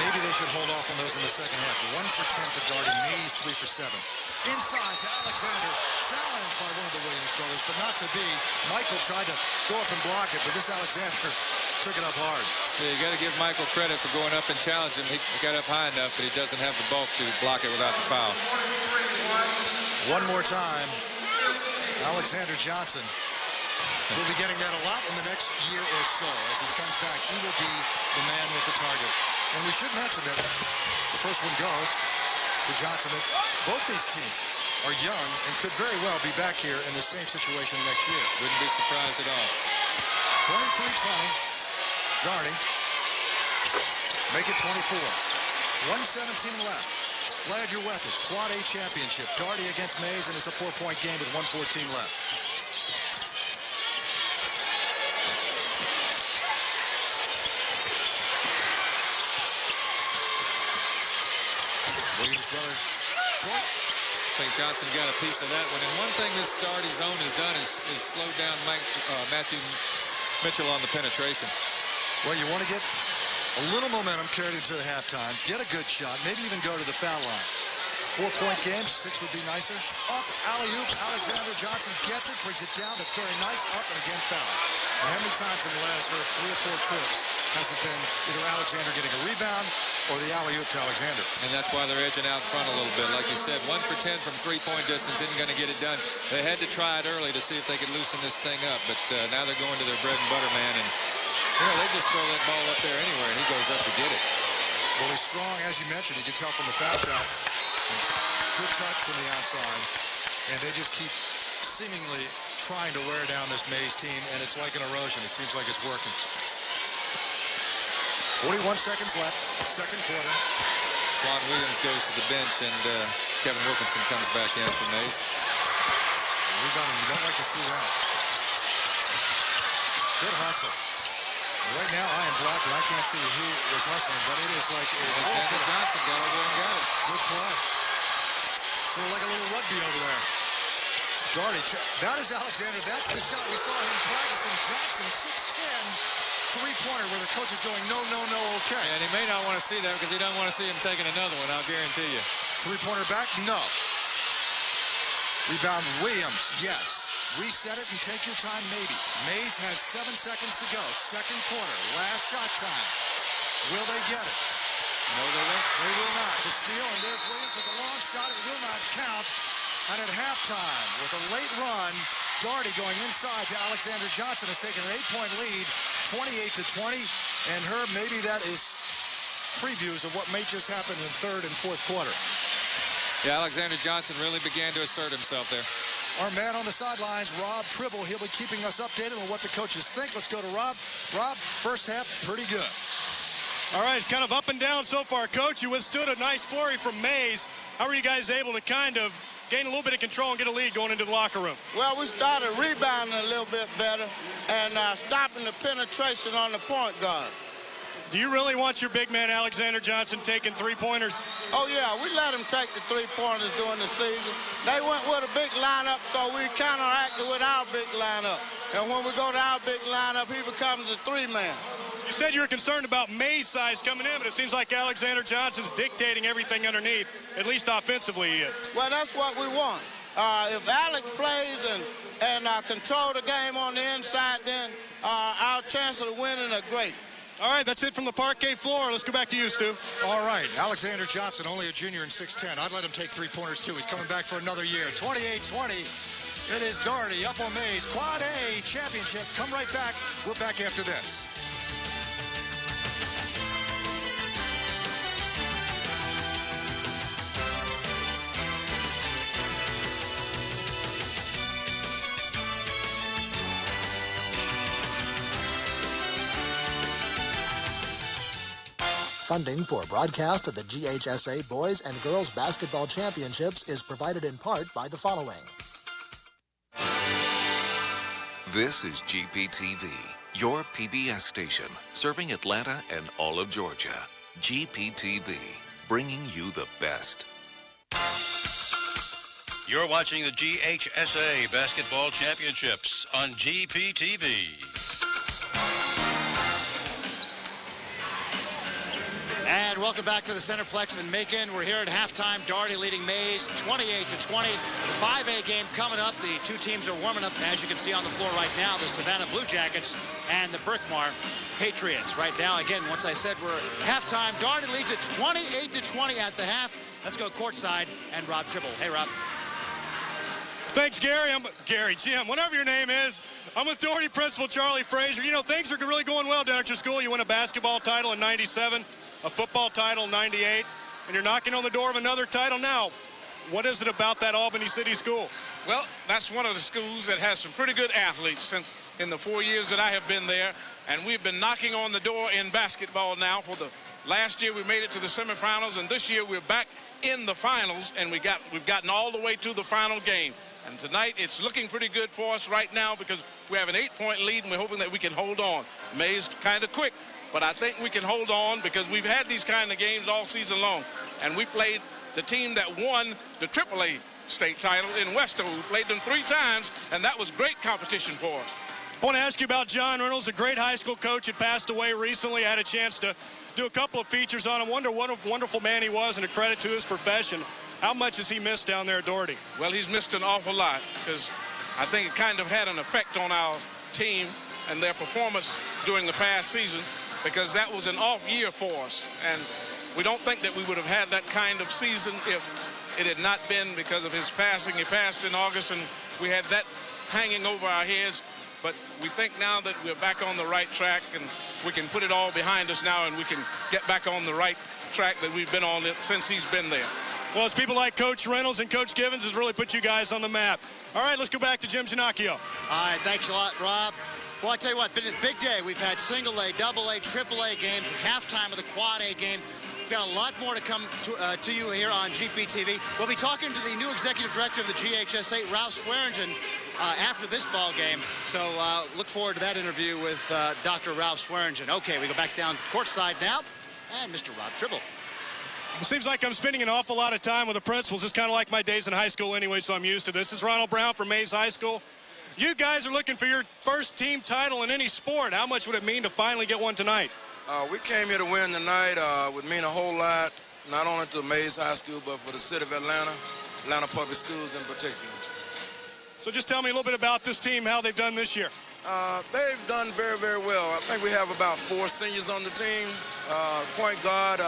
maybe they should hold off on those in the second half. 1 for 10 for Darty. Mays 3 for 7. Inside to Alexander. Challenged by one of the Williams brothers, but not to be. Michael tried to go up and block it, but this Alexander took it up hard. Yeah, you got to give Michael credit for going up and challenging him. He got up high enough, but he doesn't have the bulk to block it without the foul. One more time. Alexander Johnson will be getting that a lot in the next year or so. As he comes back, he will be the man with the target. And we should mention that the first one goes to Johnson. That both these teams are young and could very well be back here in the same situation next year. Wouldn't be surprised at all. 23-20. Darty. Make it 24. 1:17 left. Glad you're with us. Quad A championship. Darty against Mays, and it's a 4-point game with 1:14 left. Williams brothers short. I think Johnson got a piece of that one. And one thing this Darty zone has done is slow down Matthew Mitchell on the penetration. Well, you want to get a little momentum carried into the halftime, get a good shot, maybe even go to the foul line. 4-point game, 6 would be nicer. Up, alley-oop, Alexander Johnson gets it, brings it down. That's very nice. Up and again foul. And how many times in the last 3 or 4 trips has it been either Alexander getting a rebound or the alley-oop to Alexander? And that's why they're edging out front a little bit. Like you said, 1 for 10 from 3-point distance isn't going to get it done. They had to try it early to see if they could loosen this thing up. But now they're going to their bread and butter man. And they just throw that ball up there anywhere, and he goes up to get it. Well, he's strong, as you mentioned. You can tell from the foul shot. Good touch from the outside. And they just keep seemingly trying to wear down this Mays team, and it's like an erosion. It seems like it's working. 41 seconds left, second quarter. Juan Williams goes to the bench, and Kevin Wilkinson comes back in for Mays. Rebounding, you don't like to see that. Good hustle. Right now, I am blocked, and I can't see who was hustling, but it is like Alexander Johnson got over and got it. Good play. Sort of like a little rugby over there. Darty, that is Alexander. That's the shot we saw him practicing. Johnson, 6'10", three-pointer where the coach is going, no, no, no, okay. And he may not want to see that because he doesn't want to see him taking another one, I'll guarantee you. Three-pointer back? No. Rebound Williams, yes. Reset it and take your time, maybe. Mays has 7 seconds to go. Second quarter, last shot time. Will they get it? No, they won't. They will not. The steal, and there's Williams with a long shot. It will not count. And at halftime, with a late run, Darty going inside to Alexander Johnson has taken an 8-point lead, 28-20. And Herb, maybe that is previews of what may just happen in third and fourth quarter. Yeah, Alexander Johnson really began to assert himself there. Our man on the sidelines, Rob Tribble, he'll be keeping us updated on what the coaches think. Let's go to Rob. Rob, first half, pretty good. All right, it's kind of up and down so far, Coach. You withstood a nice flurry from Mays. How were you guys able to kind of gain a little bit of control and get a lead going into the locker room? Well, we started rebounding a little bit better and stopping the penetration on the point guard. Do you really want your big man, Alexander Johnson, taking three-pointers? Oh, yeah, we let him take the three-pointers during the season. They went with a big lineup, so we counteracted with our big lineup. And when we go to our big lineup, he becomes a three-man. You said you were concerned about Mays' size coming in, but it seems like Alexander Johnson's dictating everything underneath, at least offensively he is. Well, that's what we want. If Alex plays and control the game on the inside, then our chances of winning are great. All right, that's it from the parquet floor. Let's go back to you, Stu. All right, Alexander Johnson, only a junior in 6'10". I'd let him take three-pointers, too. He's coming back for another year. 28-20. It is Darty up on Mays. Quad A championship. Come right back. We're back after this. Funding for broadcast of the GHSA Boys and Girls Basketball Championships is provided in part by the following. This is GPTV, your PBS station, serving Atlanta and all of Georgia. GPTV, bringing you the best. You're watching the GHSA Basketball Championships on GPTV. And welcome back to the Centerplex in Macon. We're here at halftime. Doherty leading Mays 28-20. The 5A game coming up. The two teams are warming up, as you can see on the floor right now, the Savannah Blue Jackets and the Brickmar Patriots. Right now, again, once I said we're halftime, Doherty leads it 28-20 at the half. Let's go courtside and Rob Tribble. Hey, Rob. Thanks, Gary. I'm Gary, Jim, whatever your name is. I'm with Doherty principal Charlie Frazier. You know, things are really going well down at your school. You won a basketball title in '97, a football title in '98, and you're knocking on the door of another title now. What is it about that Albany City school? Well, that's one of the schools that has some pretty good athletes since in the 4 years that I have been there. And we've been knocking on the door in basketball now. For the last year, we made it to the semifinals, and this year we're back in the finals, and we've gotten all the way to the final game. And tonight, it's looking pretty good for us right now because we have an 8-point lead, and we're hoping that we can hold on. May's kind of quick, but I think we can hold on because we've had these kind of games all season long. And we played the team that won the AAA state title in Westo. We played them 3 times, and that was great competition for us. I want to ask you about John Reynolds, a great high school coach, had passed away recently. I had a chance to do a couple of features on him. Wonder what a wonderful man he was and a credit to his profession. How much has he missed down there at Doherty? Well, he's missed an awful lot because I think it kind of had an effect on our team and their performance during the past season because that was an off year for us. And we don't think that we would have had that kind of season if it had not been because of his passing. He passed in August, and we had that hanging over our heads. But we think now that we're back on the right track and we can put it all behind us now and we can get back on the right track that we've been on since he's been there. Well, it's people like Coach Reynolds and Coach Givens has really put you guys on the map. All right, let's go back to Jim Ginocchio. All right, thanks a lot, Rob. Well, I tell you what, been a big day. We've had single A, double A, triple A games, halftime of the quad A game. We've got a lot more to come to you here on GPTV. We'll be talking to the new executive director of the GHSA, Ralph Swearingen, after this ball game. So look forward to that interview with Dr. Ralph Swearingen. Okay, we go back down courtside now, and Mr. Rob Tribble. It seems like I'm spending an awful lot of time with the principals. It's kind of like my days in high school anyway, so I'm used to this. This is Ronald Brown from Mays High School. You guys are looking for your first team title in any sport. How much would it mean to finally get one tonight? We came here to win tonight. Would mean a whole lot, not only to Mays High School, but for the city of Atlanta, Atlanta Public Schools in particular. So just tell me a little bit about this team, how they've done this year. They've done very, very well. I think we have about 4 seniors on the team. Point guard,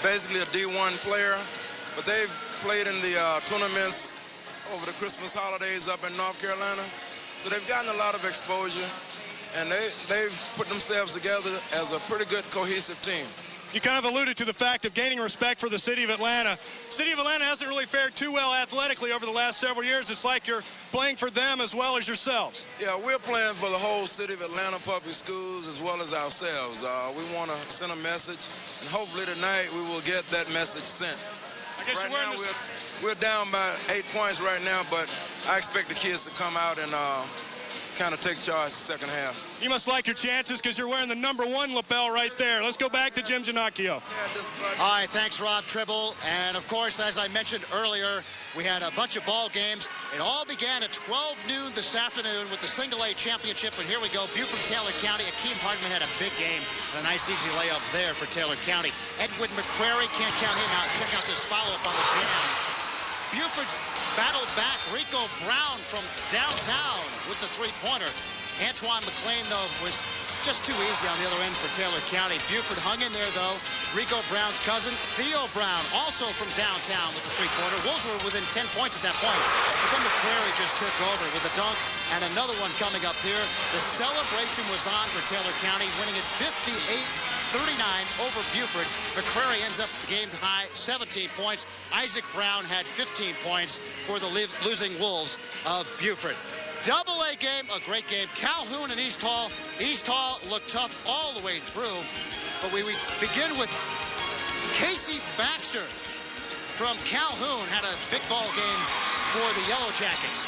basically a D1 player, but they've played in the tournaments over the Christmas holidays up in North Carolina. So they've gotten a lot of exposure, and they've put themselves together as a pretty good cohesive team. You kind of alluded to the fact of gaining respect for the city of Atlanta. City of Atlanta hasn't really fared too well athletically over the last several years. It's like you're playing for them as well as yourselves. Yeah, we're playing for the whole city of Atlanta Public Schools as well as ourselves. We want to send a message, and hopefully tonight we will get that message sent. I guess right now we're down by 8 points right now, but I expect the kids to come out and kind of take charge the second half. You must like your chances because you're wearing the #1 lapel right there. Let's go back to Jim Ginocchio. All right, thanks, Rob Tribble. And, of course, as I mentioned earlier, we had a bunch of ball games. It all began at 12 noon this afternoon with the Single A Championship. And here we go, Beaufort, Taylor County. Akeem Hardman had a big game and a nice, easy layup there for Taylor County. Edwin McQuarrie, can't count him out. Check out this follow-up on the jam. Beaufort battled back. Rico Brown from downtown with the three-pointer. Antoine McLean, though, was just too easy on the other end for Taylor County. Beaufort hung in there, though. Rico Brown's cousin, Theo Brown, also from downtown with the three-pointer. Wolves were within 10 points at that point. But then McQuarrie just took over with a dunk and another one coming up here. The celebration was on for Taylor County, winning it 58-39 over Beaufort. McQuarrie ends up the game high 17 points. Isaac Brown had 15 points for the losing Wolves of Beaufort. Double A game, a great game. Calhoun and East Hall. East Hall looked tough all the way through. But we begin with Casey Baxter from Calhoun. Had a big ball game for the Yellow Jackets.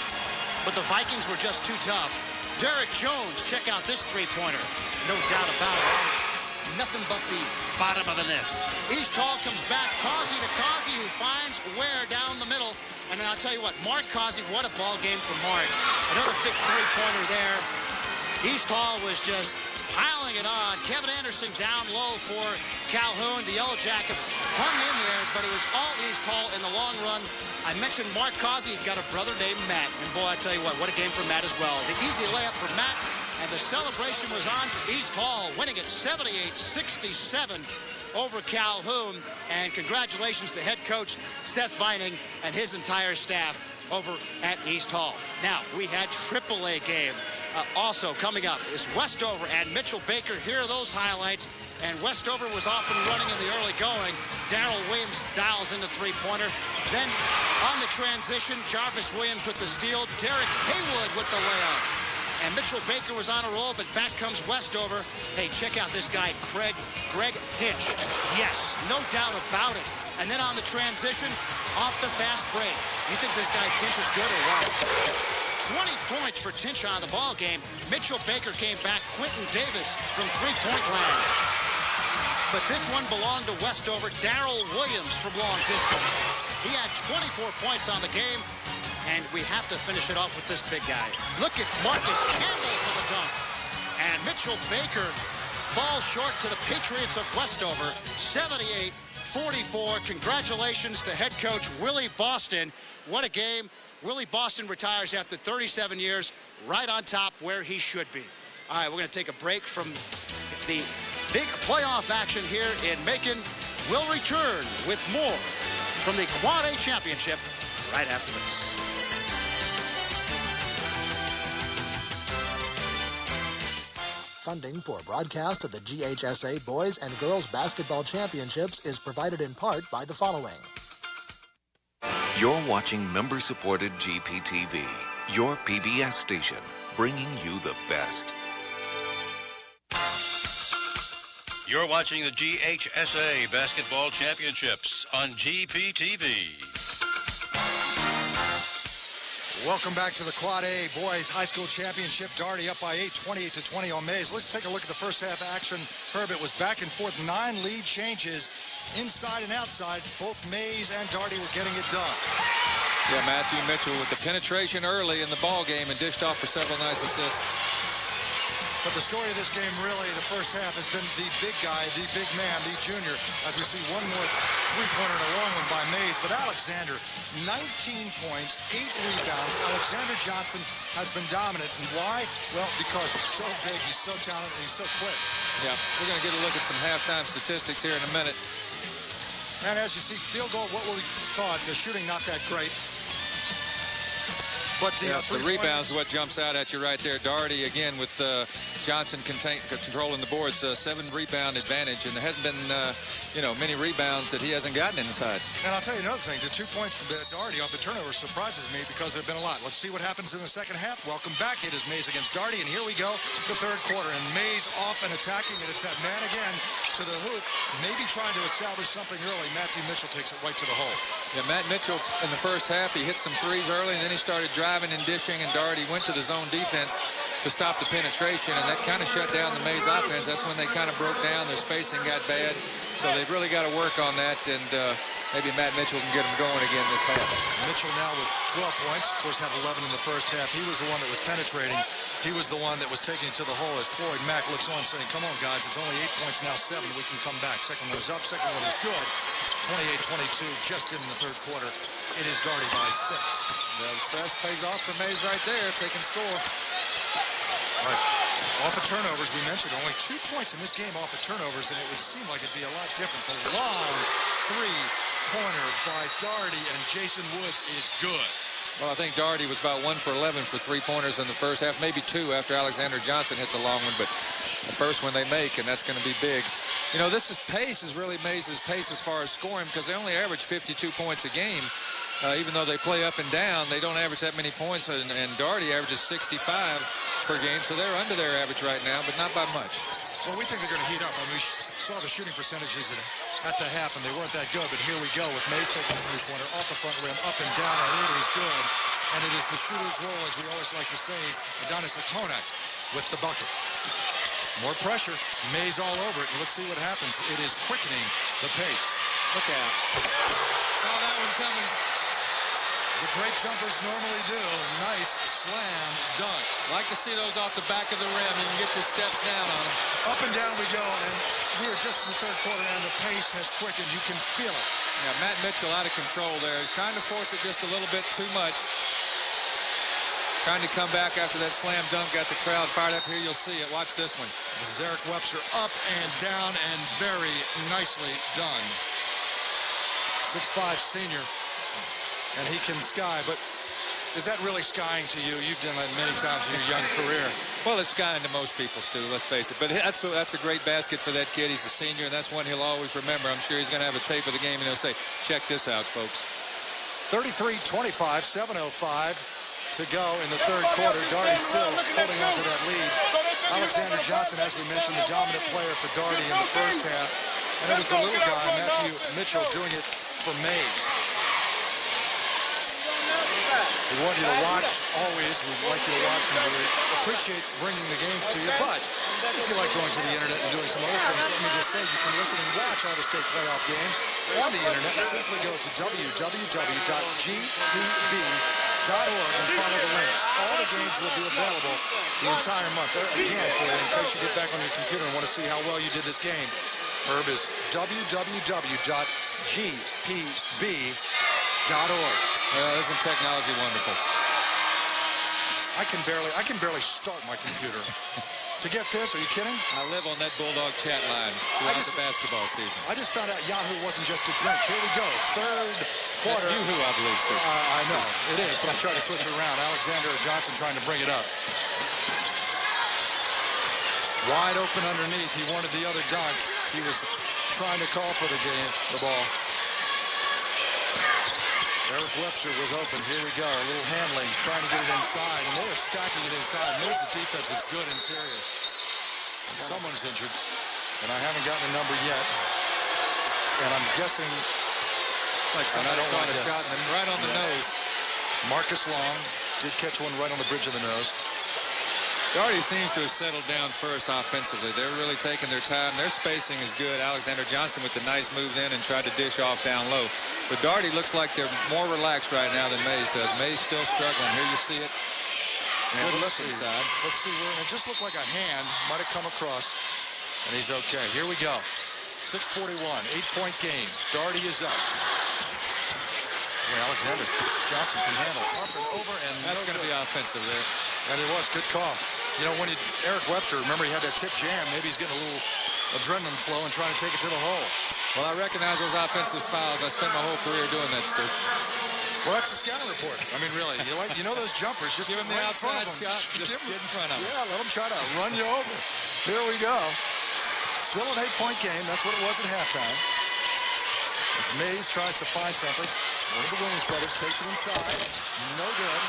But the Vikings were just too tough. Derek Jones, check out this three-pointer. No doubt about it. nothing but the bottom of the net. East Hall comes back, Causey to Causey, who finds Ware down the middle. And then I'll tell you what, Mark Causey, what a ball game for Mark. Another big three-pointer there. East Hall was just piling it on. Kevin Anderson down low for Calhoun. The Yellow Jackets hung in there, but it was all East Hall in the long run. I mentioned Mark Causey. He's got a brother named Matt. And boy, I tell you what a game for Matt as well. The easy layup for Matt. And the celebration was on for East Hall, winning it 78-67 over Calhoun. And congratulations to head coach Seth Vining and his entire staff over at East Hall. Now, we had AAA game. Also coming up is Westover and Mitchell Baker. Here are those highlights. And Westover was off and running in the early going. Darrell Williams dials in the three-pointer. Then on the transition, Jarvis Williams with the steal. Derek Haywood with the layup. And Mitchell Baker was on a roll, but back comes Westover. Hey, check out this guy, Greg Tinch. Yes, no doubt about it. And then on the transition, off the fast break. You think this guy Tinch is good or what? 20 points for Tinch on the ball game. Mitchell Baker came back. Quentin Davis from three-point land. But this one belonged to Westover. Darrell Williams from long distance. He had 24 points on the game. And we have to finish it off with this big guy. Look at Marcus Campbell for the dunk. And Mitchell Baker falls short to the Patriots of Westover. 78-44. Congratulations to head coach Willie Boston. What a game. Willie Boston retires after 37 years, right on top where he should be. All right, we're going to take a break from the big playoff action here in Macon. We'll return with more from the Quad A Championship right after this. Funding for broadcast of the GHSA Boys and Girls Basketball Championships is provided in part by the following. You're watching member-supported GPTV, your PBS station, bringing you the best. You're watching the GHSA Basketball Championships on GPTV. Welcome back to the Quad A Boys High School Championship. Daugherty up by 8, 28-20 on Mays. Let's take a look at the first half action. Herb, it was back and forth, 9 lead changes inside and outside. Both Mays and Daugherty were getting it done. Yeah, Matthew Mitchell with the penetration early in the ball game and dished off for several nice assists. But the story of this game, really, the first half has been the big guy, the big man, the junior, as we see one more three-pointer and a long one by Mays. But Alexander, 19 points, 8 rebounds. Alexander Johnson has been dominant. And why? Well, because he's so big, he's so talented, and he's so quick. Yeah, we're going to get a look at some halftime statistics here in a minute. And as you see, field goal, what we thought, the shooting not that great. But the rebounds is what jumps out at you right there. Daugherty, again, with Johnson controlling the boards, 7 rebound advantage. And there hasn't been, many rebounds that he hasn't gotten inside. And I'll tell you another thing. The 2 points from Daugherty off the turnover surprises me because there have been a lot. Let's see what happens in the second half. Welcome back. It is Mays against Daugherty. And here we go, the third quarter. And Mays off and attacking. And it's that man again to the hoop, maybe trying to establish something early. Matthew Mitchell takes it right to the hole. Yeah, Matt Mitchell in the first half, he hit some threes early, and then he started driving and dishing, and Daugherty went to the zone defense to stop the penetration, and that kind of shut down the Mays offense. That's when they kind of broke down. Their spacing got bad, so they've really got to work on that, and maybe Matt Mitchell can get them going again this half. Mitchell now with 12 points. Of course, had 11 in the first half. He was the one that was penetrating. He was the one that was taking it to the hole as Floyd Mack looks on saying, come on, guys, it's only 8 points now, 7. We can come back. Second one is up. Second one is good. 28-22 just in the third quarter. It is Daugherty by 6. Yeah, the press pays off for Mays right there if they can score. All right. Off of turnovers, we mentioned only 2 points in this game off of turnovers, and it would seem like it'd be a lot different. The long three-pointer by Daugherty and Jason Woods is good. Well, I think Daugherty was about 1 for 11 for 3-pointers in the first half, maybe 2 after Alexander Johnson hit the long one, but the first one they make, and that's going to be big. You know, this pace is really Mays' pace as far as scoring because they only average 52 points a game. Even though they play up and down, they don't average that many points, and Daugherty averages 65 per game, so they're under their average right now, but not by much. Well, we think they're going to heat up. I mean, we saw the shooting percentages at the half, and they weren't that good, but here we go with Mays taking the three-pointer off the front rim, up and down, and it is good. And it is the shooter's role, as we always like to say, Adonis Akonak with the bucket. More pressure. Mays all over it. And let's see what happens. It is quickening the pace. Look out. Saw that one coming. The great jumpers normally do. Nice slam dunk. Like to see those off the back of the rim. You can get your steps down on them. Up and down we go, and we are just in the third quarter, and the pace has quickened. You can feel it. Yeah, Matt Mitchell out of control there. He's trying to force it just a little bit too much. Trying to come back after that slam dunk. Got the crowd fired up here. You'll see it. Watch this one. This is Eric Webster up and down, and very nicely done. 6'5" senior, and he can sky, but is that really skying to you? You've done that many times in your young career. Well, it's skying to most people, Stu, let's face it. But that's a great basket for that kid. He's a senior, and that's one he'll always remember. I'm sure he's going to have a tape of the game, and he'll say, check this out, folks. 33-25, 7:05 to go in the third quarter. Darty still holding on to that lead. Alexander Johnson, as we mentioned, the dominant player for Darty in the first half. And it was the little guy, Matthew Mitchell, doing it for Mays. We want you to watch, always. We'd like you to watch, and we appreciate bringing the game to you. But if you like going to the internet and doing some other things, let me just say you can listen and watch all the state playoff games on the internet. Simply go to www.gpb.org and follow the links. All the games will be available the entire month. Again, for you, in case you get back on your computer and want to see how well you did this game, Herb, is www.gpb.org. Well, isn't technology wonderful? I can barely start my computer. To get this, are you kidding? I live on that Bulldog chat line throughout the basketball season. I just found out Yahoo wasn't just a drink. Here we go, third quarter. That's Yoo-hoo, I believe, Steve. I know, it is, but I'm trying to switch it around. Alexander Johnson trying to bring it up. Wide open underneath. He wanted the other dunk. He was trying to call for the ball. Eric Webster was open. Here we go. A little handling, trying to get it inside, and they were stacking it inside. Mays' defense is good interior. And someone's injured, and I haven't gotten a number yet. And I'm guessing, Like somebody caught a shot right on the nose. Marcus Long did catch one right on the bridge of the nose. Darty seems to have settled down first offensively. They're really taking their time. Their spacing is good. Alexander Johnson with the nice move in and tried to dish off down low. But Darty looks like they're more relaxed right now than Mays does. Mays still struggling. Here you see it. Good look inside. Let's see where it just looked like a hand might have come across. And he's okay. Here we go. 6:41, 8-point game. Darty is up. Boy, Alexander Johnson can handle up and over, and that's going to be offensive there. And it was good call. You know, when Eric Webster, remember he had that tip jam. Maybe he's getting a little adrenaline flow and trying to take it to the hole. Well, I recognize those offensive fouls. I spent my whole career doing that, Stu. Well, that's the scouting report. I mean, really, you know those jumpers. Just give them the outside shot. Just get in front of them. Yeah, let them try to run you over. Here we go. Still an 8-point game. That's what it was at halftime. As Mays tries to find something. One of the Williams brothers takes it inside. No good.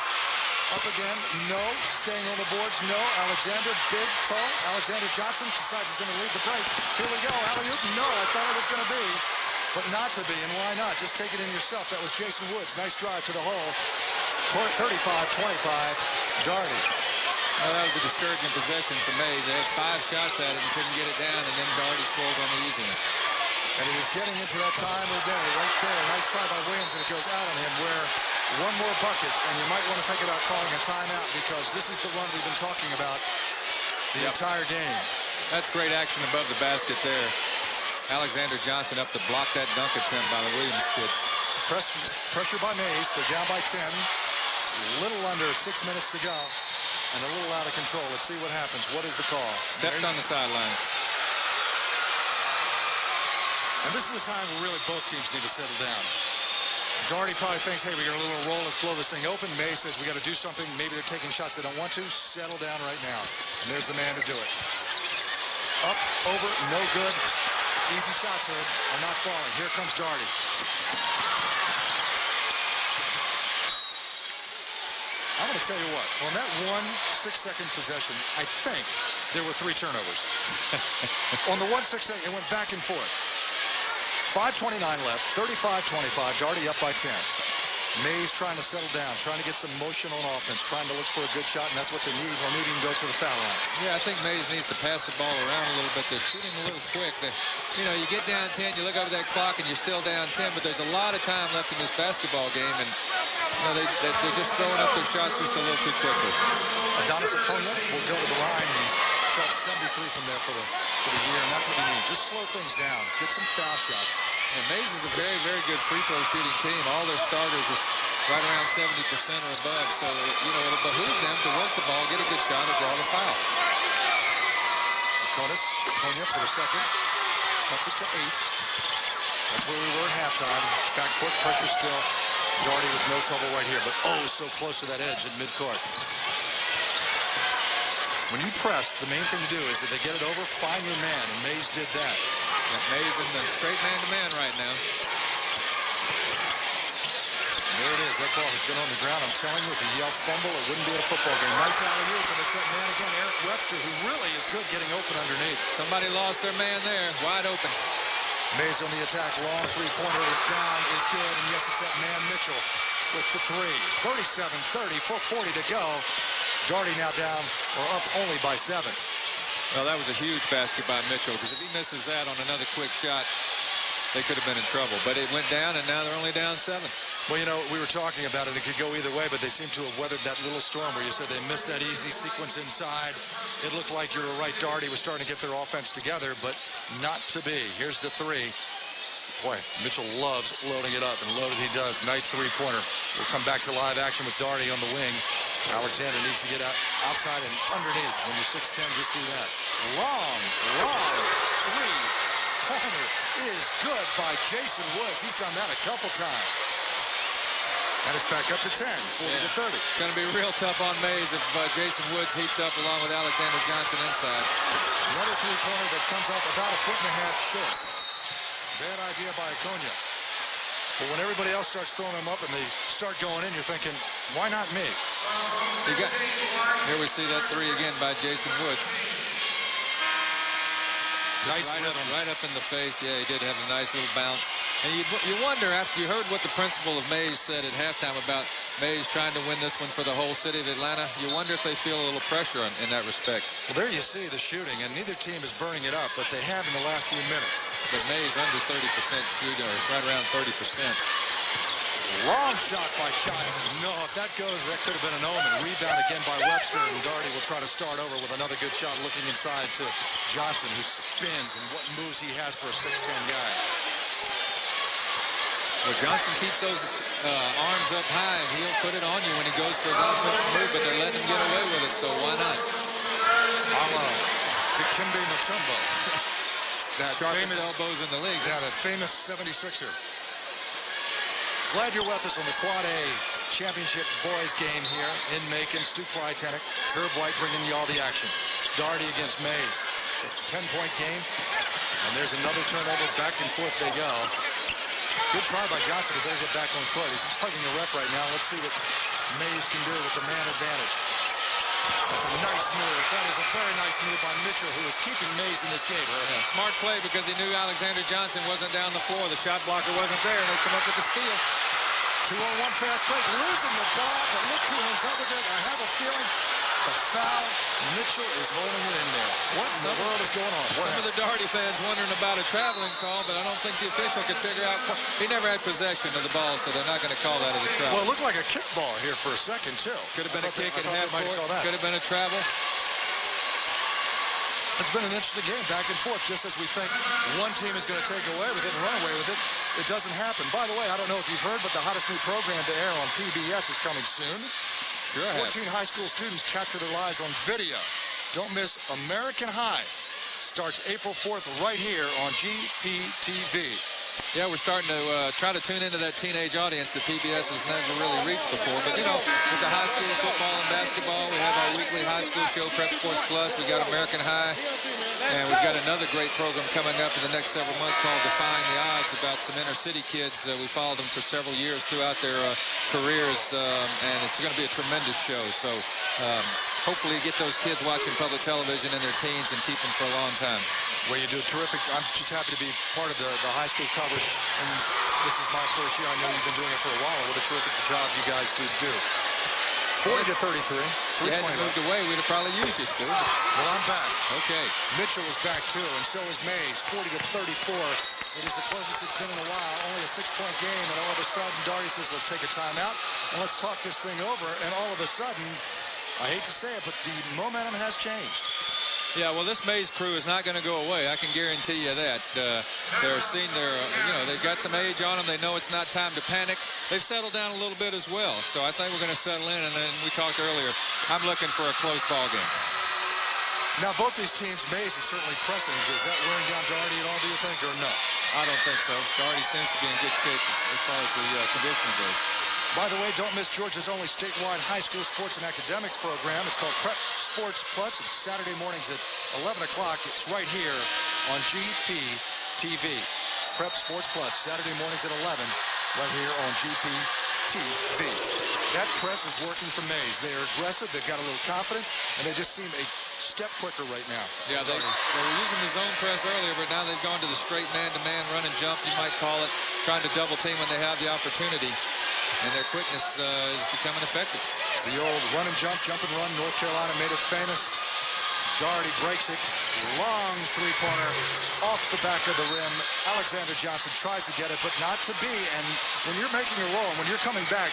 Up again. No. Staying on the boards. No. Alexander, big toe. Alexander Johnson decides he's going to lead the break. Here we go. Alley-oop. No, I thought it was going to be. But not to be, and why not? Just take it in yourself. That was Jason Woods. Nice drive to the hole. 35-25, Darty. Well, that was a discouraging possession for Mays. They had 5 shots at it and couldn't get it down, and then Darty scores on the easy one. And he was getting into that time of day right there. Nice try by Williams, and it goes out on him where one more bucket, and you might want to think about calling a timeout because this is the run we've been talking about the entire game. That's great action above the basket there. Alexander Johnson up to block that dunk attempt by the Williams kid. Pressure by Mays. They're down by 10. Little under 6 minutes to go. And a little out of control. Let's see what happens. What is the call? Stepped on the sideline. And this is the time where really both teams need to settle down. Darty probably thinks, hey, we got a little roll. Let's blow this thing open. Mays says we got to do something. Maybe they're taking shots they don't want to. Settle down right now. And there's the man to do it. Up, over, no good. Easy shots, Herb, are not falling. Here comes Darty. I'm going to tell you what. On that 1 6-second possession, I think there were 3 turnovers. On the 1 6-second, it went back and forth. 5:29 left, 35-25. Darty up by 10. Mays trying to settle down, trying to get some motion on offense, trying to look for a good shot, and that's what they need. We're needing to go to the foul line. Yeah, I think Mays needs to pass the ball around a little bit. They're shooting a little quick. You know, you get down 10, you look over that clock, and you're still down 10, but there's a lot of time left in this basketball game, and you know, they're just throwing up their shots just a little too quickly. Adonis Acuna will go to the line. He shot 73 from there for the year, and that's what you need. Just slow things down. Get some foul shots. And Mays is a very, very good free throw shooting team. All their starters are right around 70% or above. So, you know, it'll behoove them to work the ball, get a good shot, or draw the foul. Acuna for the second. Cuts it to 8. That's where we were at halftime. Backcourt pressure still. Daugherty with no trouble right here, but oh, so close to that edge at midcourt. When you press, the main thing to do is that they get it over, find your man, and Mays did that. Yeah, Mays in the straight man-to-man right now. There it is. That ball has been on the ground. I'm telling you, if you yell fumble, it wouldn't be a football game. Nice alley-oop, and it's that man again, Eric Webster, who really is good getting open underneath. Somebody lost their man there, wide open. Mays on the attack, long three-pointer is down, is good, and yes, it's that man Mitchell with the 3. 37-30, 4:40 to go. Daugherty now down, or up only by 7. Well, that was a huge basket by Mitchell, because if he misses that on another quick shot, they could have been in trouble. But it went down, and now they're only down 7. Well, you know, we were talking about it. It could go either way, but they seem to have weathered that little storm where you said they missed that easy sequence inside. It looked like you're right. Daugherty was starting to get their offense together, but not to be. Here's the 3. Boy, Mitchell loves loading it up, and loaded he does. Nice three-pointer. We'll come back to live action with Daugherty on the wing. Alexander needs to get outside and underneath. When you're 6'10", just do that. Long three-pointer is good by Jason Woods. He's done that a couple times. And it's back up to 10, 40-30. It's going to be real tough on Mays if Jason Woods heats up along with Alexander Johnson inside. Another three-pointer that comes up about 1.5 feet short. Bad idea by Acuna. But when everybody else starts throwing them up and they start going in, you're thinking, why not me? Here we see that 3 again by Jason Woods. Nice right up in the face. Yeah, he did have a nice little bounce. And you wonder, after you heard what the principal of Mays said at halftime about Mays trying to win this one for the whole city of Atlanta, you wonder if they feel a little pressure in that respect. Well, there you see the shooting, and neither team is burning it up, but they have in the last few minutes. But Mays under 30% shooting, or right around 30%. Long shot by Johnson. No, if that goes, that could have been an omen. Rebound again by Webster, and Daugherty will try to start over with another good shot looking inside to Johnson, who spins, and what moves he has for a 6'10" guy. Well, Johnson keeps those arms up high, and he'll put it on you when he goes for his offensive move, but they're letting him get away with it, so why not? A la Dikembe Mutombo. That Sharpest famous elbows in the league. Yeah, that famous 76er. Glad you're with us on the Quad A Championship Boys game here in Macon. Stu Clytenic, Herb White bringing you all the action. Daugherty against Mays. It's a 10-point game, and there's another turnover. Back and forth they go. Good try by Johnson to get back on court. He's hugging the ref right now. Let's see what Mays can do with the man advantage. That's a nice move. That is a very nice move by Mitchell, who is keeping Mays in this game. Yeah, smart play because he knew Alexander Johnson wasn't down the floor. The shot blocker wasn't there, and they come up with the steal. 2-on-1 fast break. Losing the ball, but look who ends up with it. I have a feeling the foul. Mitchell is holding it in there. What in the world is going on? Some of the Daugherty fans wondering about a traveling call, but I don't think the official could figure out. He never had possession of the ball, so they're not going to call that as a travel. Well, it looked like a kickball here for a second, too. Could have been a kick at half court. Could have been a travel. It's been an interesting game, back and forth, just as we think one team is going to take away with it and run away with it. It doesn't happen. By the way, I don't know if you've heard, but the hottest new program to air on PBS is coming soon. Sure I have. 14 high school students capture their lives on video. Don't miss American High. Starts April 4th right here on GPTV. Yeah, we're starting to try to tune into that teenage audience that PBS has never really reached before. But, you know, with the high school football and basketball, we have our weekly high school show, Prep Sports Plus. We got American High. And we've got another great program coming up in the next several months called Defying the Odds, about some inner city kids. We followed them for several years throughout their careers, and it's going to be a tremendous show. So hopefully get those kids watching public television in their teens and keep them for a long time. Well, you do terrific. I'm just happy to be part of the high school coverage and This is my first year. I know you've been doing it for a while. What a terrific job you guys do. 40-33. If you hadn't moved away, we'd have probably used you, Stu. Well, I'm back. Okay. Mitchell is back, too, and so is Mays. 40-34. It is the closest it's been in a while. Only a 6-point game, and all of a sudden, Daugherty says, let's take a timeout, and let's talk this thing over. And all of a sudden, I hate to say it, but the momentum has changed. Yeah, well, this Mays crew is not going to go away. I can guarantee you that. They're seeing their, they've got some age on them. They know it's not time to panic. They've settled down a little bit as well. So I think we're going to settle in. And then we talked earlier, I'm looking for a close ball game. Now, both these teams, Mays is certainly pressing. Is that wearing down Daugherty at all, do you think, or no? I don't think so. Daugherty seems to be in good shape as far as the conditioning goes. By the way, don't miss Georgia's only statewide high school sports and academics program. It's called Prep Sports Plus. It's Saturday mornings at 11 o'clock. It's right here on GPTV. Prep Sports Plus, Saturday mornings at 11, right here on GPTV. That press is working for Mays. They are aggressive. They've got a little confidence, and they just seem a step quicker right now. Yeah, they were using the zone press earlier, but now they've gone to the straight man-to-man run and jump, you might call it, trying to double team when they have the opportunity. And their quickness is becoming effective. The old run and jump, jump and run. North Carolina made it famous. Daugherty breaks it. Long three-pointer off the back of the rim. Alexander Johnson tries to get it, but not to be. And when you're making a roll, and when you're coming back,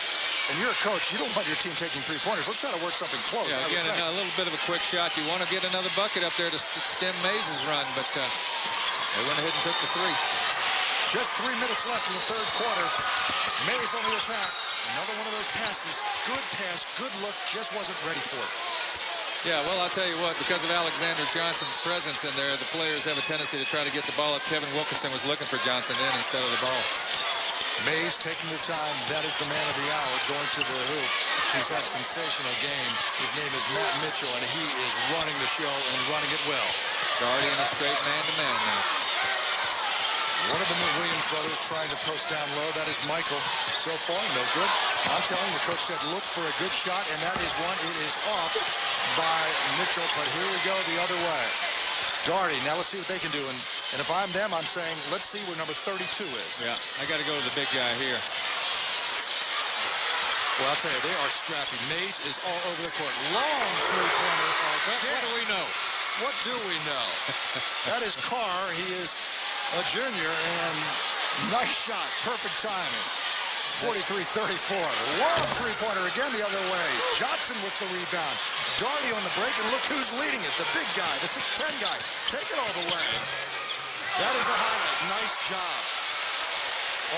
and you're a coach, you don't want your team taking three-pointers. Let's try to work something close. Yeah, again, a little bit of a quick shot. You want to get another bucket up there to stem Mays' run, but they went ahead and took the three. Just 3 minutes left in the third quarter. Mays on the attack. Another one of those passes. Good pass, good look, just wasn't ready for it. Yeah, well, I'll tell you what, because of Alexander Johnson's presence in there, the players have a tendency to try to get the ball up. Kevin Wilkinson was looking for Johnson in instead of the ball. Mays taking their time. That is the man of the hour going to the hoop. He's had a sensational game. His name is Matt Mitchell, and he is running the show and running it well. Daugherty in a straight man-to-man now. One of the Williams brothers trying to post down low. That is Michael. So far, no good. I'm telling you, the coach said look for a good shot, and that is one. It is off by Mitchell, but here we go the other way. Daugherty, now let's see what they can do. And if I'm them, I'm saying, let's see where number 32 is. Yeah, I got to go to the big guy here. Well, I'll tell you, they are scrappy. Mays is all over the court. Long three-pointer. What do we know? What do we know? That is Carr. He is a junior, and nice shot. Perfect timing. 43-34. Long three-pointer again the other way. Johnson with the rebound. Daugherty on the break, and look who's leading it. The big guy, the 6'10 guy. Take it all the way. That is a highlight. Nice job.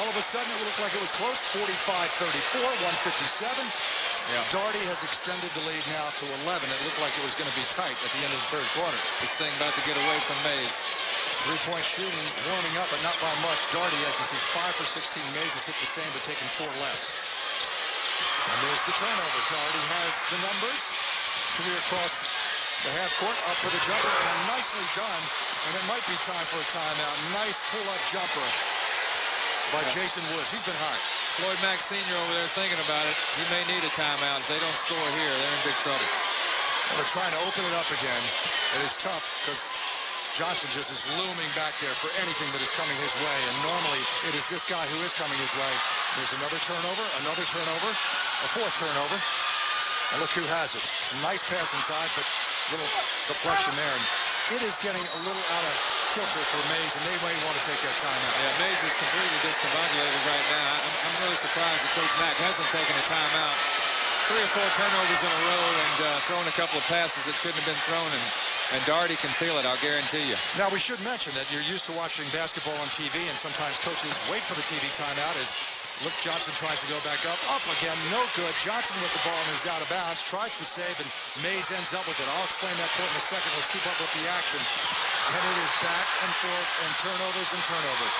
All of a sudden, it looked like it was close. 45-34, 157. Yeah. Daugherty has extended the lead now to 11. It looked like it was going to be tight at the end of the third quarter. This thing about to get away from Mays. Three-point shooting, warming up, but not by much. Daugherty, as you see, 5 for 16. Mays has hit the same, but taken 4 less. And there's the turnover. Daugherty has the numbers. 3 across the half court, up for the jumper, and nicely done. And it might be time for a timeout. Nice pull-up jumper by Jason Woods. He's been hot. Floyd Mack Sr. over there thinking about it. He may need a timeout. If they don't score here, they're in big trouble. Well, they're trying to open it up again. It is tough because Johnson just is looming back there for anything that is coming his way. And normally it is this guy who is coming his way. There's another turnover, a fourth turnover. And look who has it. Nice pass inside, but little deflection there. And it is getting a little out of kilter for Mays, and they may want to take that timeout. Yeah, Mays is completely discombobulated right now. I'm really surprised that Coach Mack hasn't taken a timeout. 3 or 4 turnovers in a row and thrown a couple of passes that shouldn't have been thrown, and Daugherty can feel it, I'll guarantee you. Now, we should mention that you're used to watching basketball on TV, and sometimes coaches wait for the TV timeout as Luke Johnson tries to go back up again, no good. Johnson with the ball and is out of bounds, tries to save, and Mays ends up with it. I'll explain that point in a second. Let's keep up with the action. And it is back and forth, and turnovers and turnovers.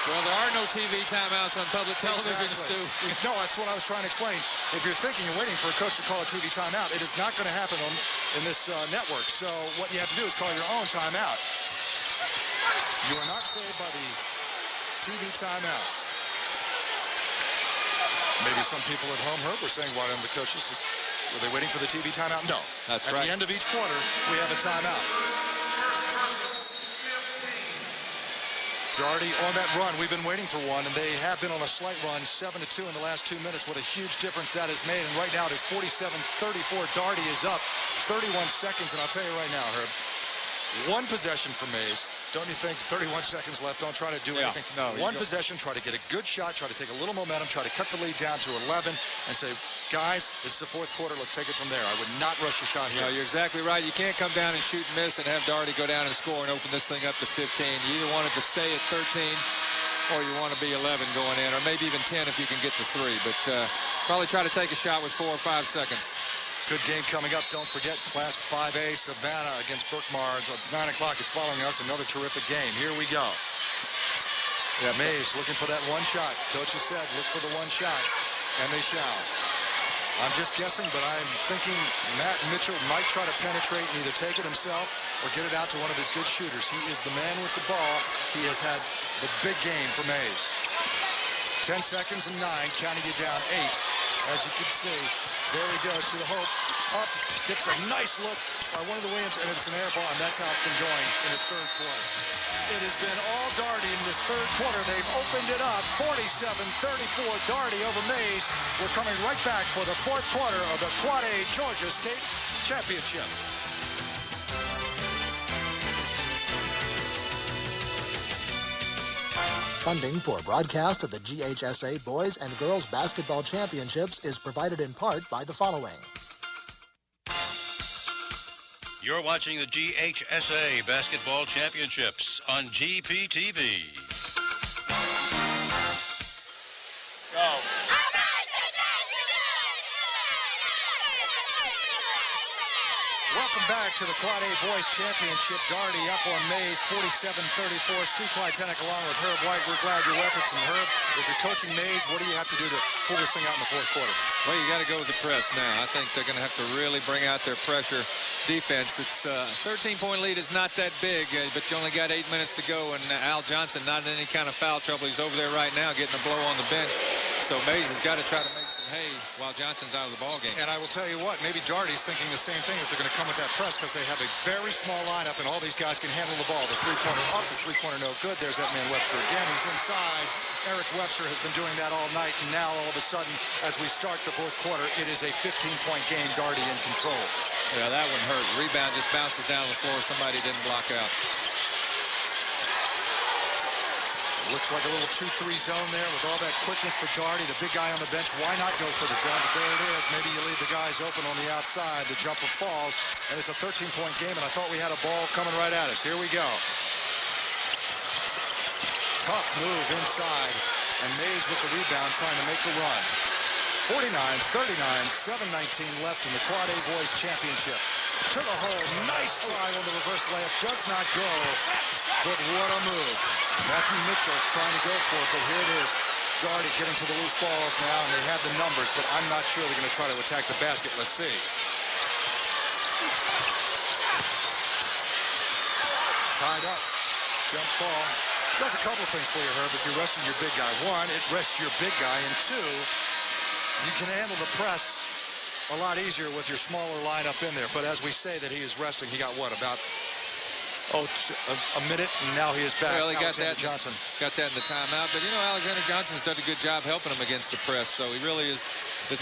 Well, there are no TV timeouts on public television, Stu. No, that's what I was trying to explain. If you're thinking and waiting for a coach to call a TV timeout, it is not going to happen in this network. So what you have to do is call your own timeout. You are not saved by the TV timeout. Maybe some people at home, Herb, were saying, why don't the coaches just, were they waiting for the TV timeout? No. That's right. At the end of each quarter, we have a timeout. Doherty on that run. We've been waiting for one, and they have been on a slight run, 7-2 in the last 2 minutes. What a huge difference that has made. And right now it is 47-34. Doherty is up 31 seconds, and I'll tell you right now, Herb, one possession for Mays. Don't you think? 31 seconds left. Don't try to do anything. No, one possession, try to get a good shot, try to take a little momentum, try to cut the lead down to 11, and say, guys, this is the fourth quarter. Let's take it from there. I would not rush a shot here. No, you're exactly right. You can't come down and shoot and miss and have Doherty go down and score and open this thing up to 15. You either want it to stay at 13 or you want to be 11 going in, or maybe even 10 if you can get to 3. But probably try to take a shot with 4 or 5 seconds. Good game coming up. Don't forget, Class 5A Savannah against Brookmars. At 9 o'clock, it's following us. Another terrific game. Here we go. Yeah, Mays looking for that one shot. Coach has said, look for the one shot, and they shall. I'm just guessing, but I'm thinking Matt Mitchell might try to penetrate and either take it himself or get it out to one of his good shooters. He is the man with the ball. He has had the big game for Mays. 10 seconds and 9, counting you down 8. As you can see, there he goes to the hoop. Up, gets a nice look by one of the Williams, and it's an air ball, and that's how it's been going in the third quarter. It has been all Doherty in this third quarter. They've opened it up, 47-34, Doherty over Mays. We're coming right back for the fourth quarter of the Quad A Georgia State Championship. Funding for broadcast of the GHSA Boys and Girls Basketball Championships is provided in part by the following. You're watching the GHSA Basketball Championships on GPTV. Go. Welcome back to the Quad A Boys Championship. Doherty up on Mays, 47-34. Stu Klitenek along with Herb White. We're glad you're with us. And Herb, if you're coaching Mays, what do you have to do to pull this thing out in the fourth quarter? Well, you got to go with the press now. I think they're going to have to really bring out their pressure defense. It's 13-point lead is not that big, but you only got 8 minutes to go, and Al Johnson not in any kind of foul trouble. He's over there right now getting a blow on the bench. So Mays has got to try to make some hay while Johnson's out of the ballgame. And I will tell you what, maybe Doherty's thinking the same thing, that they're going to come with that press because they have a very small lineup and all these guys can handle the ball. The three-pointer up, the three-pointer no good. There's that man Webster again. He's inside. Eric Webster has been doing that all night, and now all of a sudden, as we start the fourth quarter, it is a 15-point game. Doherty in control. Yeah, that one hurt. Rebound just bounces down the floor. Somebody didn't block out. Looks like a little 2-3 zone there with all that quickness for Doherty, the big guy on the bench. Why not go for the zone? But there it is. Maybe you leave the guys open on the outside. The jumper falls, and it's a 13-point game, and I thought we had a ball coming right at us. Here we go. Tough move inside, and Mays with the rebound trying to make a run. 49-39, 7:19 left in the Quad A Boys Championship. To the hole, nice drive on the reverse layup, does not go, but what a move. Matthew Mitchell trying to go for it, but here it is. Doherty getting to the loose balls now, and they have the numbers, but I'm not sure they're going to try to attack the basket. Let's see. Tied up, jump ball. Does a couple of things for you, Herb, if you're resting your big guy. One, it rests your big guy, and two, you can handle the press a lot easier with your smaller lineup in there. But as we say that he is resting, he got what, about a minute, and now he is back. Well, he got that, Johnson. Got that in the timeout. But, you know, Alexander Johnson's done a good job helping him against the press, so he really is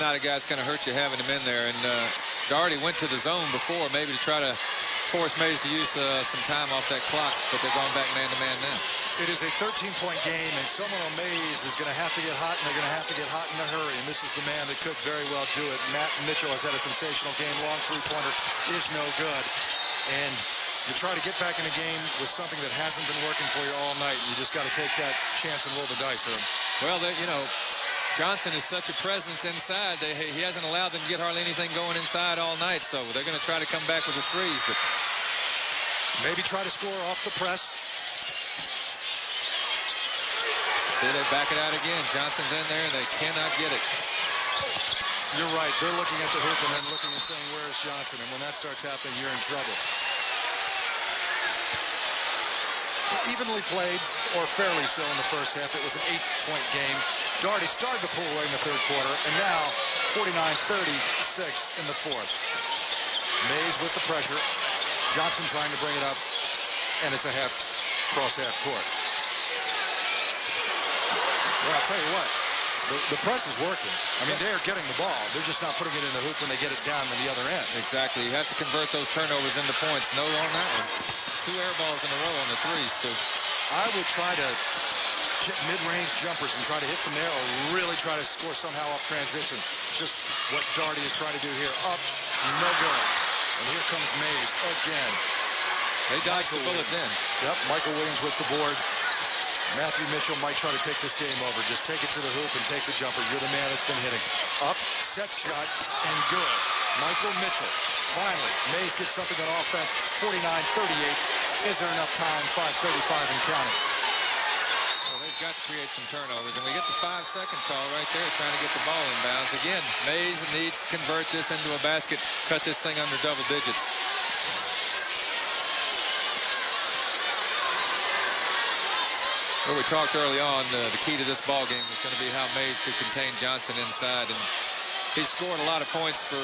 not a guy that's going to hurt you having him in there. And Doherty went to the zone before, maybe to try to force Mays to use some time off that clock, but they're going back man-to-man now. It is a 13-point game, and someone on Mays is going to have to get hot, and they're going to have to get hot in a hurry, and this is the man that could very well do it. Matt Mitchell has had a sensational game. Long three-pointer is no good, and you try to get back in a game with something that hasn't been working for you all night. You just got to take that chance and roll the dice, Herb. Well, you know, Johnson is such a presence inside. He hasn't allowed them to get hardly anything going inside all night, so they're going to try to come back with the threes. But maybe try to score off the press. See, they back it out again. Johnson's in there, and they cannot get it. You're right. They're looking at the hoop and then looking and saying, where is Johnson? And when that starts happening, you're in trouble. Evenly played, or fairly so in the first half. It was an 8-point game. Doherty started to pull away in the third quarter, and now 49-36 in the fourth. Mays with the pressure. Johnson trying to bring it up, and it's a cross half court. tell you what, the press is working. I mean, they're getting the ball. They're just not putting it in the hoop when they get it down to the other end. Exactly. You have to convert those turnovers into points. No on that one. 2 air balls in a row on the threes, Stu. I would try to hit mid-range jumpers and try to hit from there, or really try to score somehow off transition. Just what Daugherty is trying to do here. Up, no good. And here comes Mays again. They dodged the bullet then. Yep, Michael Williams with the board. Matthew Mitchell might try to take this game over. Just take it to the hoop and take the jumper. You're the man that's been hitting. Up, set shot, and good. Michael Mitchell. Finally, Mays gets something on offense. 49-38. Is there enough time? 5:35 and counting. Well, they've got to create some turnovers. And we get the 5-second call right there trying to get the ball in bounds. Again, Mays needs to convert this into a basket. Cut this thing under double digits. Well, we talked early on, the key to this ball game was going to be how Mays could contain Johnson inside, and he scored a lot of points for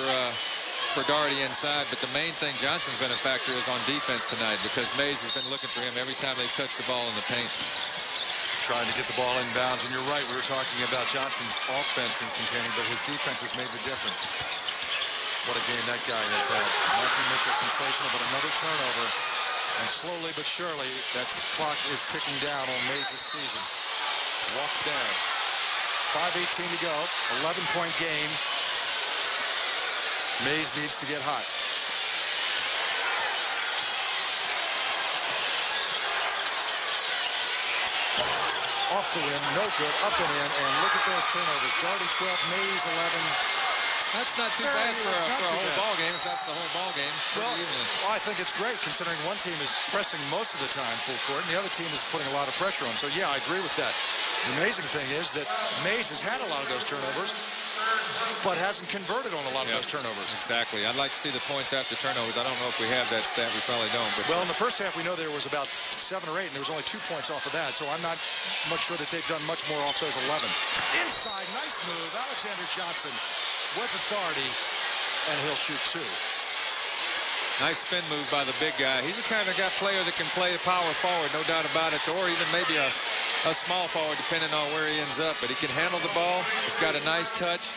Daugherty inside, but the main thing Johnson's been a factor is on defense tonight, because Mays has been looking for him every time they've touched the ball in the paint. Trying to get the ball in bounds, and you're right, we were talking about Johnson's offense in containing, but his defense has made the difference. What a game that guy has had. Matthew Mitchell sensational, but another turnover. And slowly but surely, that clock is ticking down on Mays' season. Walk down. 5:18 to go. 11-point game. Mays needs to get hot. Off the rim, no good. Up and in, and look at those turnovers. Daugherty 12, Mays 11. That's not too bad for a whole ball game, if that's the whole ball game. Well, I think it's great, considering one team is pressing most of the time full court, and the other team is putting a lot of pressure on. So, yeah, I agree with that. The amazing thing is that Mays has had a lot of those turnovers, but hasn't converted on a lot of those turnovers. Exactly. I'd like to see the points after turnovers. I don't know if we have that stat. We probably don't. But well, in the first half, we know there was about 7 or 8, and there was only 2 points off of that. So I'm not much sure that they've done much more off those 11. Inside, nice move. Alexander Johnson with authority, and he'll shoot 2. Nice spin move by the big guy. He's the kind of player that can play a power forward, no doubt about it, or even maybe a small forward, depending on where he ends up. But he can handle the ball. He's got a nice touch.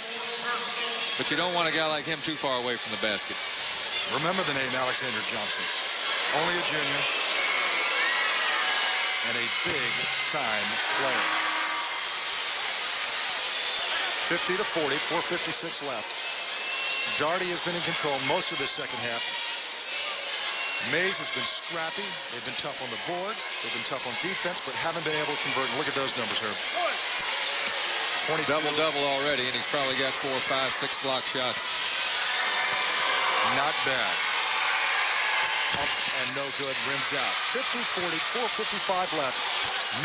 But you don't want a guy like him too far away from the basket. Remember the name Alexander Johnson. Only a junior. And a big-time player. 50-40, 4:56 left. Daugherty has been in control most of the second half. Mays has been scrappy. They've been tough on the boards. They've been tough on defense, but haven't been able to convert. And look at those numbers, Herb. 22. Double-double already, and he's probably got 4, 5, 6 block shots. Not bad. Up and no good, rims out. 50-40, 4:55 left.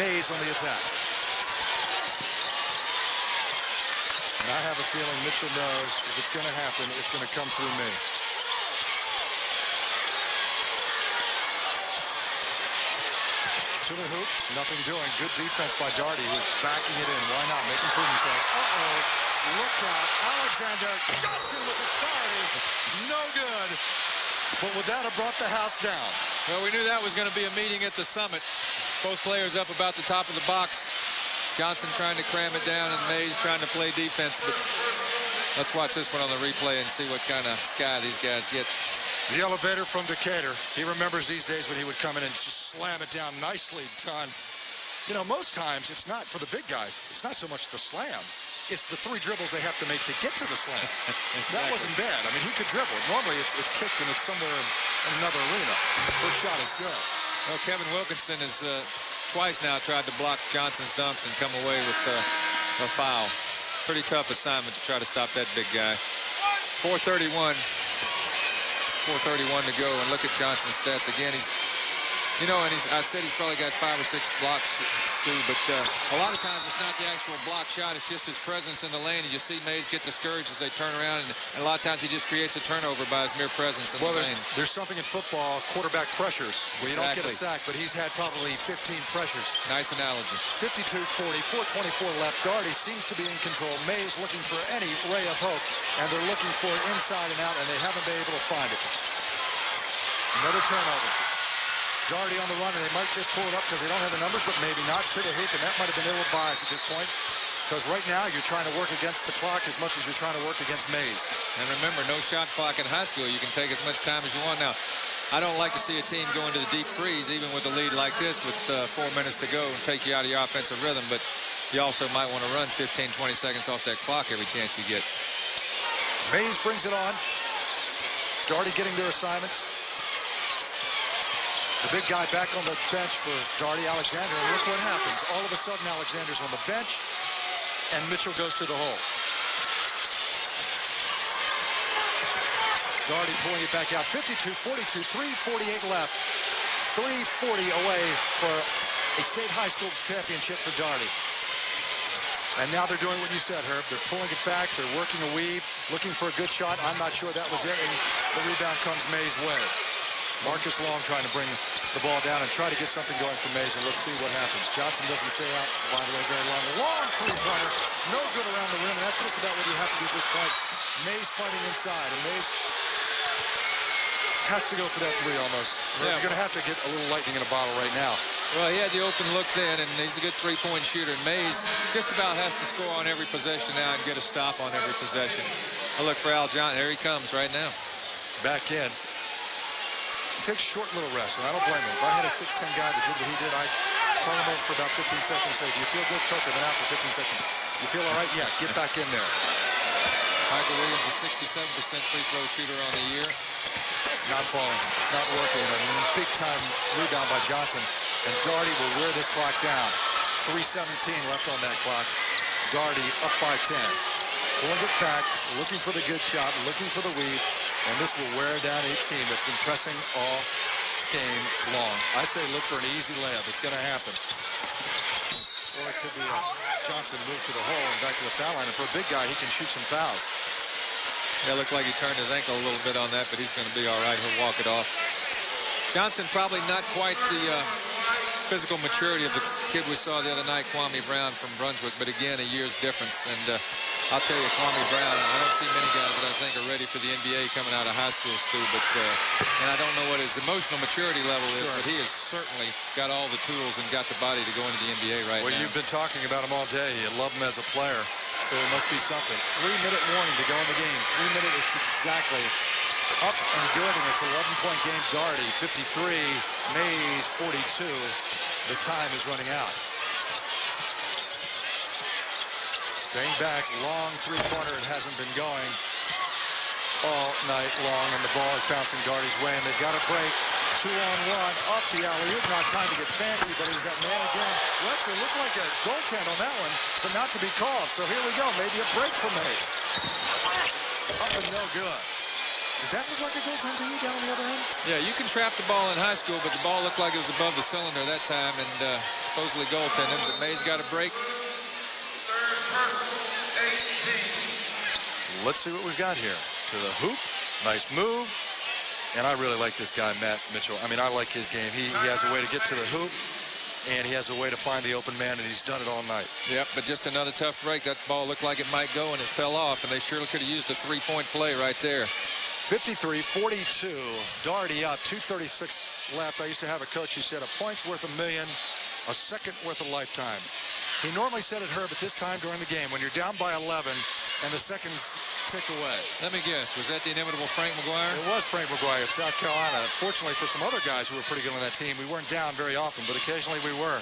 Mays on the attack. And I have a feeling Mitchell knows if it's going to happen, it's going to come through me. To the hoop, nothing doing. Good defense by Daugherty, who's backing it in. Why not? Making prove themselves. Uh-oh. Look out. Alexander Johnson with authority. No good. But would that have brought the house down? Well, we knew that was going to be a meeting at the Summit. Both players up about the top of the box. Johnson trying to cram it down and Mays trying to play defense. But let's watch this one on the replay and see what kind of sky these guys get. The elevator from Decatur. He remembers these days when he would come in and just slam it down. Nicely done. You know, most times it's not for the big guys. It's not so much the slam. It's the 3 dribbles they have to make to get to the slam. Exactly. That wasn't bad. I mean, he could dribble. Normally it's kicked and it's somewhere in another arena. First shot is good. Well, Kevin Wilkinson has twice now tried to block Johnson's dunks and come away with a foul. Pretty tough assignment to try to stop that big guy. 4:31 to go, and look at Johnson's stats again. He's, you know, and I said he's probably got 5 or 6 blocks, Stu, but a lot of times it's not the actual block shot, it's just his presence in the lane. You just see Mays get discouraged as they turn around, and a lot of times he just creates a turnover by his mere presence in the lane. There's something in football, quarterback pressures, where you don't get a sack, but he's had probably 15 pressures. Nice analogy. 52-40, 4:24 left. Daugherty seems to be in control. Mays looking for any ray of hope, and they're looking for it inside and out, and they haven't been able to find it. Another turnover. Daugherty on the run, and they might just pull it up because they don't have the numbers, but maybe not. To the hoop, and that might have been ill-advised at this point. Because right now you're trying to work against the clock as much as you're trying to work against Mays. And remember, no shot clock in high school. You can take as much time as you want. Now, I don't like to see a team go into the deep freeze, even with a lead like this, with 4 minutes to go and take you out of your offensive rhythm. But you also might want to run 15, 20 seconds off that clock every chance you get. Mays brings it on. Daugherty getting their assignments. The big guy back on the bench for Daugherty, Alexander. And look what happens. All of a sudden, Alexander's on the bench, and Mitchell goes to the hole. Daugherty pulling it back out. 52-42, 3:48 left. 3:40 away for a state high school championship for Daugherty. And now they're doing what you said, Herb. They're pulling it back. They're working a weave, looking for a good shot. I'm not sure that was it. And the rebound comes Mays' way. Marcus Long trying to bring the ball down and try to get something going for Mays, and let's see what happens. Johnson doesn't stay out, by the way, very long. Long three-pointer, no good around the rim, and that's just about what you have to do at this point. Mays fighting inside, and Mays has to go for that three almost. Yeah. You're going to have to get a little lightning in a bottle right now. Well, he had the open look then, and he's a good three-point shooter. And Mays just about has to score on every possession now and get a stop on every possession. I look for Al Johnson. There he comes right now. Back in. Takes a short little rest, and I don't blame him. If I had a 6'10 guy that did what he did, I'd call him over for about 15 seconds and say, do you feel good, coach? I've been out for 15 seconds. You feel all right? Yeah, get back in there. Michael Williams is 67% free throw shooter on the year. It's not falling. It's not working. A big-time rebound by Johnson. And Daugherty will wear this clock down. 3:17 left on that clock. Daugherty up by 10. Pulling it back, looking for the good shot, looking for the weave. And this will wear down a team that's been pressing all game long. I say look for an easy layup. It's going to happen. Or it could be Johnson move to the hole and back to the foul line. And for a big guy, he can shoot some fouls. Yeah, it looked like he turned his ankle a little bit on that, but he's going to be all right. He'll walk it off. Johnson probably not quite the physical maturity of the kid we saw the other night, Kwame Brown from Brunswick, but again, a year's difference. And I'll tell you, Kwame Brown, I don't see many guys that I think are ready for the NBA coming out of high school, Stu, but and I don't know what his emotional maturity level is, but he has certainly got all the tools and got the body to go into the NBA right now. Well, you've been talking about him all day. You love him as a player, so it must be something. 3-minute warning to go in the game. 3 minutes, it's exactly up and good, and it's an 11-point game. Daugherty, 53, Mays, 42. The time is running out. Staying back, long three-pointer. It hasn't been going all night long, and the ball is bouncing Daugherty's way, and they've got a break. 2-on-1, up the alley-oop. Not time to get fancy, but is that man again? Webster looked like a goaltend on that one, but not to be called. So here we go, maybe a break for Mays. Up and no good. Did that look like a goaltend to you down on the other end? Yeah, you can trap the ball in high school, but the ball looked like it was above the cylinder that time, and supposedly goaltended, but Mays got a break. Let's see what we've got here. To the hoop. Nice move. And I really like this guy, Matt Mitchell. I mean, I like his game. He has a way to get to the hoop, and he has a way to find the open man, and he's done it all night. Yep, but just another tough break. That ball looked like it might go, and it fell off, and they surely could have used a three-point play right there. 53-42. Daugherty up. 2:36 left. I used to have a coach who said a point's worth a million, a second worth a lifetime. He normally said it, Herb, at this time during the game, when you're down by 11 and the seconds tick away. Let me guess, was that the inimitable Frank McGuire? It was Frank McGuire of South Carolina. Fortunately for some other guys who were pretty good on that team, we weren't down very often, but occasionally we were.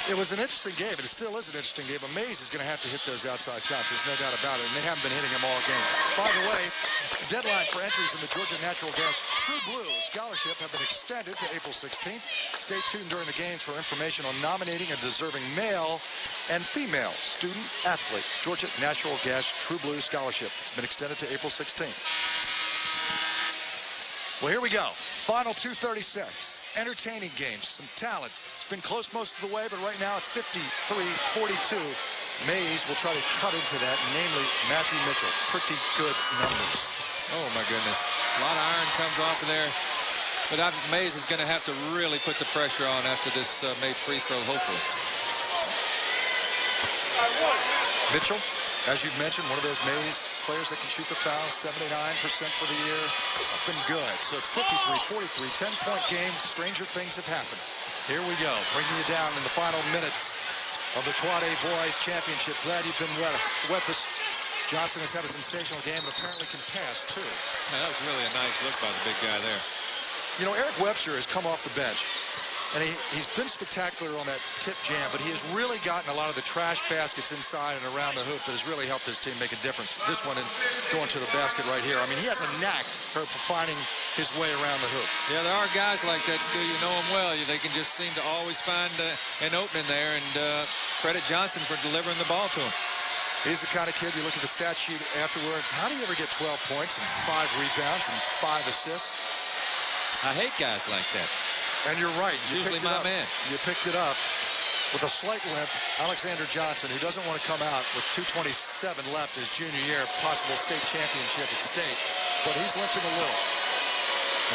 It was an interesting game, and it still is an interesting game. Mays is going to have to hit those outside shots. There's no doubt about it, and they haven't been hitting them all game. By the way, the deadline for entries in the Georgia Natural Gas True Blue Scholarship have been extended to April 16th. Stay tuned during the games for information on nominating a deserving male and female student athlete. Georgia Natural Gas True Blue Scholarship. It's been extended to April 16th. Well, here we go. Final 2:36. Entertaining games, some talent. It's been close most of the way, but right now it's 53-42. Mays will try to cut into that, namely Matthew Mitchell. Pretty good numbers. Oh, my goodness. A lot of iron comes off of there. But Mays is going to have to really put the pressure on after this made free throw, hopefully. Mitchell, as you've mentioned, one of those Mays players that can shoot the foul, 79% for the year. Up and good. So it's 53-43, 10-point game. Stranger things have happened. Here we go, bringing you down in the final minutes of the Quad A Boys Championship. Glad you've been with us. Johnson has had a sensational game and apparently can pass, too. Man, that was really a nice look by the big guy there. You know, Eric Webster has come off the bench, and he's been spectacular on that tip jam, but he has really gotten a lot of the trash baskets inside and around the hoop that has really helped his team make a difference. This one in going to the basket right here. I mean, he has a knack for finding his way around the hoop. Yeah, there are guys like that, Stu. You know them well. They can just seem to always find an opening there, and credit Johnson for delivering the ball to him. He's the kind of kid, you look at the stat sheet afterwards, how do you ever get 12 points and 5 rebounds and 5 assists? I hate guys like that. And you're right. Usually my man. You picked it up with a slight limp. Alexander Johnson, who doesn't want to come out with 2:27 left his junior year, possible state championship at state, but he's limping a little.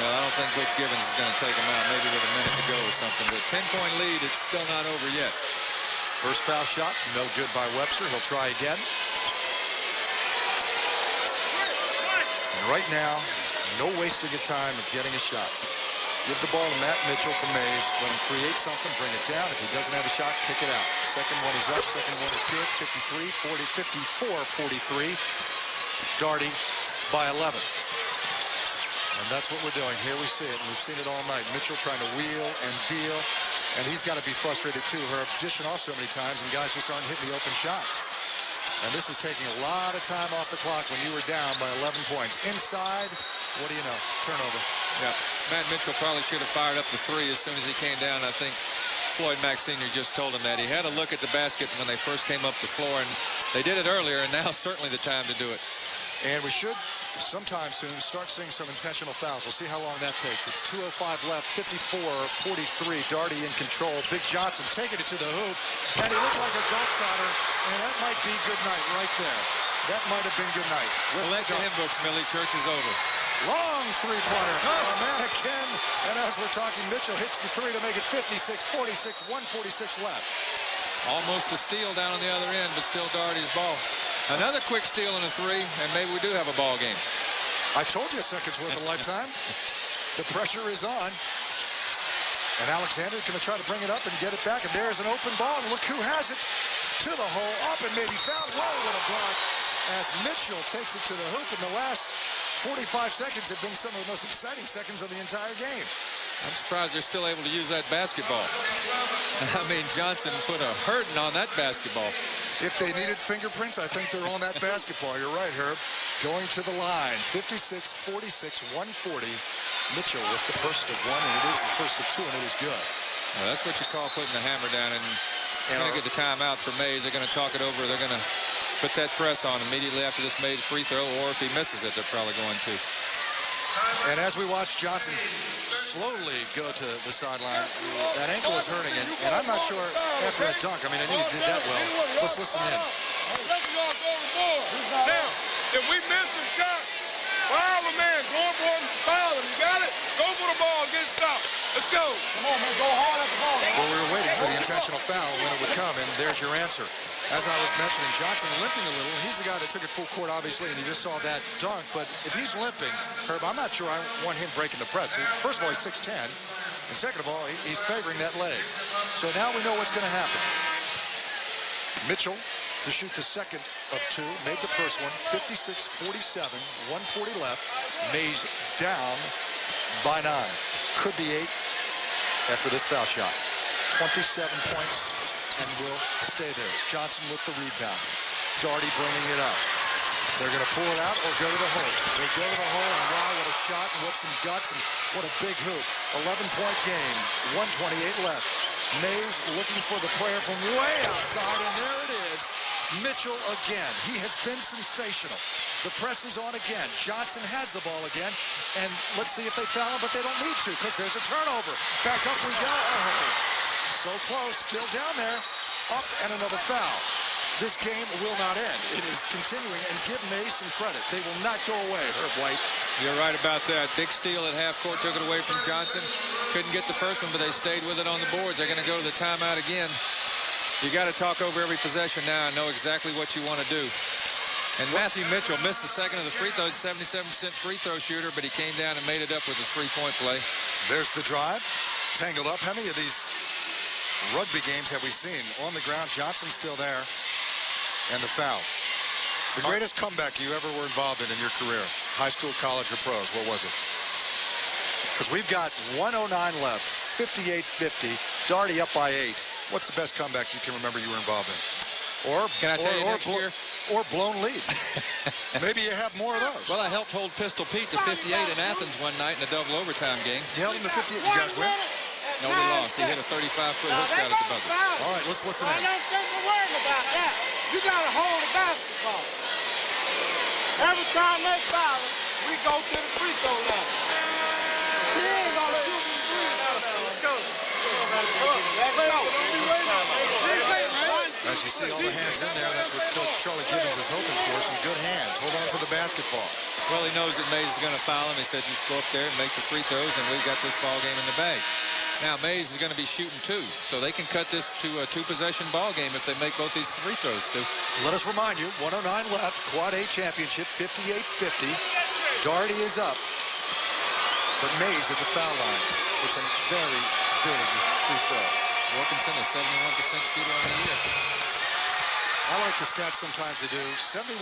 Well, I don't think Coach Givens is going to take him out, maybe with a minute to go or something. But 10-point lead, it's still not over yet. First foul shot, no good by Webster. He'll try again. And right now, no wasting of time of getting a shot. Give the ball to Matt Mitchell from Mays. Let him create something, bring it down. If he doesn't have a shot, kick it out. Second one is up, second one is good. 54-43. Daugherty by 11. And that's what we're doing. Here we see it, and we've seen it all night. Mitchell trying to wheel and deal, and he's got to be frustrated too. Herb dishing off so many times, and guys just aren't hitting the open shots. And this is taking a lot of time off the clock when you were down by 11 points. Inside, what do you know? Turnover. Yeah, Matt Mitchell probably should have fired up the three as soon as he came down. I think Floyd Mack Sr. just told him that. He had a look at the basket when they first came up the floor, and they did it earlier, and now's certainly the time to do it. And we should sometime soon start seeing some intentional fouls. We'll see how long that takes. It's 2:05 left, 54-43. Daugherty in control. Big Johnson taking it to the hoop, and he looked like a goaltrotter, and that might be good night right there. That might have been good night. Let the hymn books, Millie. Church is over. Long three-pointer. Mannequin. And as we're talking, Mitchell hits the three to make it 56-46, 1:46 left. Almost a steal down on the other end, but still Daugherty's ball. Another quick steal and a three, and maybe we do have a ball game. I told you a second's worth a lifetime. The pressure is on. And Alexander's going to try to bring it up and get it back. And there's an open ball, and look who has it. To the hole, up and maybe found. Whoa, what a block. As Mitchell takes it to the hoop, and the last 45 seconds have been some of the most exciting seconds of the entire game. I'm surprised they're still able to use that basketball. I mean, Johnson put a hurting on that basketball. If they needed fingerprints, I think they're on that basketball. You're right, Herb. Going to the line, 56-46, 140. Mitchell with the first of one, and it is the first of two, and it is good. Well, that's what you call putting the hammer down, and they're going to get the timeout for Mays. They're going to talk it over. They're going to put that press on immediately after this Mays free throw, or if he misses it, they're probably going to. And as we watch Johnson slowly go to the sideline, that ankle is hurting, and I'm not sure after that dunk. I mean, I knew he did that well. Let's listen in. Now, if we miss the shot, foul the man. Go up on foul him. You got it? Go for the ball. Get stopped. Let's go. Come on, man. Go hard at the ball. Well, we were waiting for the intentional foul when it would come, and there's your answer. As I was mentioning, Johnson limping a little. He's the guy that took it full court, obviously, and you just saw that dunk. But if he's limping, Herb, I'm not sure I want him breaking the press. First of all, he's 6'10", and second of all, he's favoring that leg. So now we know what's going to happen. Mitchell to shoot the second of two. Made the first one, 56-47, 140 left. Mays down by 9. Could be 8 after this foul shot. 27 points. And will stay there. Johnson with the rebound. Daugherty bringing it up. They're going to pull it out or go to the hole. They go to the hole, and wow, what a shot, and what some guts, and what a big hoop. 11-point game, 1:28 left. Mays looking for the prayer from way outside, and there it is. Mitchell again. He has been sensational. The press is on again. Johnson has the ball again, and let's see if they foul him, but they don't need to because there's a turnover. Back up we go. Oh. So close, still down there, up and another foul. This game will not end. It is continuing, and give Mays some credit. They will not go away, Herb White. You're right about that. Big steal at half court, took it away from Johnson. Couldn't get the first one, but they stayed with it on the boards. They're going to go to the timeout again. You got to talk over every possession now and know exactly what you want to do. And Matthew Mitchell missed the second of the free throws, 77% free throw shooter, but he came down and made it up with a three-point play. There's the drive. Tangled up. How many of these rugby games have we seen? On the ground, Johnson's still there. And the foul. The greatest comeback you ever were involved in your career, high school, college, or pros, what was it? Because we've got 109 left, 58-50, Darty up by 8. What's the best comeback you can remember you were involved in? Or can I tell you next year? Or blown lead. Maybe you have more of those. Well, I helped hold Pistol Pete to 58 in Athens one night in a double overtime game. You held him to 58. You guys win? No, we lost. He hit a 35-foot hook shot at the buzzer. All right, let's listen in. Don't think a word about that. You got to hold the basketball. Every time they foul it, we go to the free throw line. He ain't going to shoot the free throw. Let's go. Let's go. As you see all the hands in there, that's what Coach Charlie Gibbons is hoping for, some good hands. Hold on to the basketball. Well, he knows that Mays is going to foul him. He said, just go up there and make the free throws, and we've got this ball game in the bag. Now, Mays is going to be shooting 2, so they can cut this to a 2-possession ball game if they make both these free throws, Stu. Let us remind you, 109 left, Quad A championship, 58-50. Darty is up, but Mays at the foul line for some very big free throws. Wilkinson is 71% shooter on the year. I like the stats sometimes they do. 71%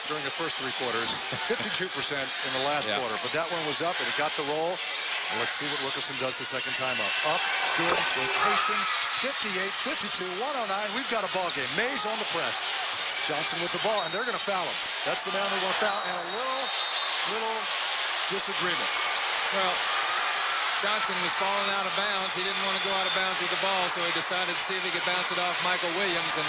during the first 3 quarters, 52% in the last quarter. But that one was up, and it got the roll. And let's see what Wilkinson does the second time up. Up, good, rotation, 58-52, 109. We've got a ball game. Mays on the press. Johnson with the ball, and they're going to foul him. That's the man they want to foul, and a little disagreement. Well, Johnson was falling out of bounds. He didn't want to go out of bounds with the ball, so he decided to see if he could bounce it off Michael Williams, and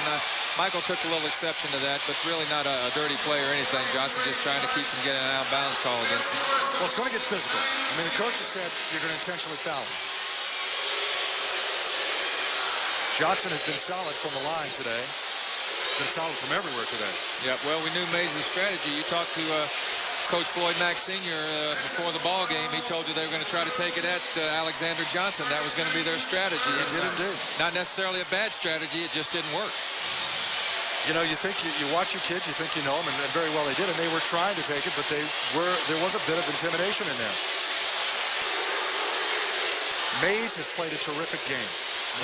Michael took a little exception to that, but really not a dirty play or anything. Johnson just trying to keep from getting an out-of-bounds call against him. Well, it's going to get physical. I mean, the coach has said you're going to intentionally foul him. Johnson has been solid from the line today. Been solid from everywhere today. Yeah, well, we knew Mays' strategy. You talked to Coach Floyd Mack Sr. Before the ball game. He told you they were going to try to take it at Alexander Johnson. That was going to be their strategy. It did indeed. Not necessarily a bad strategy. It just didn't work. You know, you think you watch your kids, you think you know them, and very well they did, and they were trying to take it, but there was a bit of intimidation in there. Mays has played a terrific game.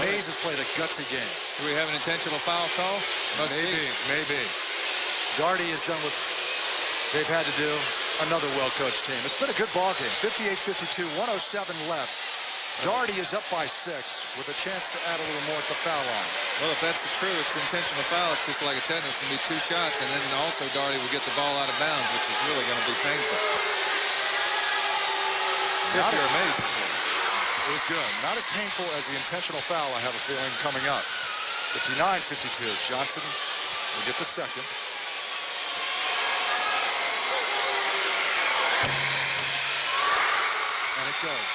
Mays has played a gutsy game. Do we have an intentional foul call? Maybe. Darty has done what they've had to do. Another well-coached team. It's been a good ball game. 58-52, 107 left. Darty is up by 6 with a chance to add a little more at the foul line. Well, if that's the true, it's intentional foul. It's just like a tennis. It's going to be 2 shots, and then also Darty will get the ball out of bounds, which is really going to be painful. If you're amazed. It was good. Not as painful as the intentional foul, I have a feeling, coming up. 59-52. Johnson will get the second. And it goes.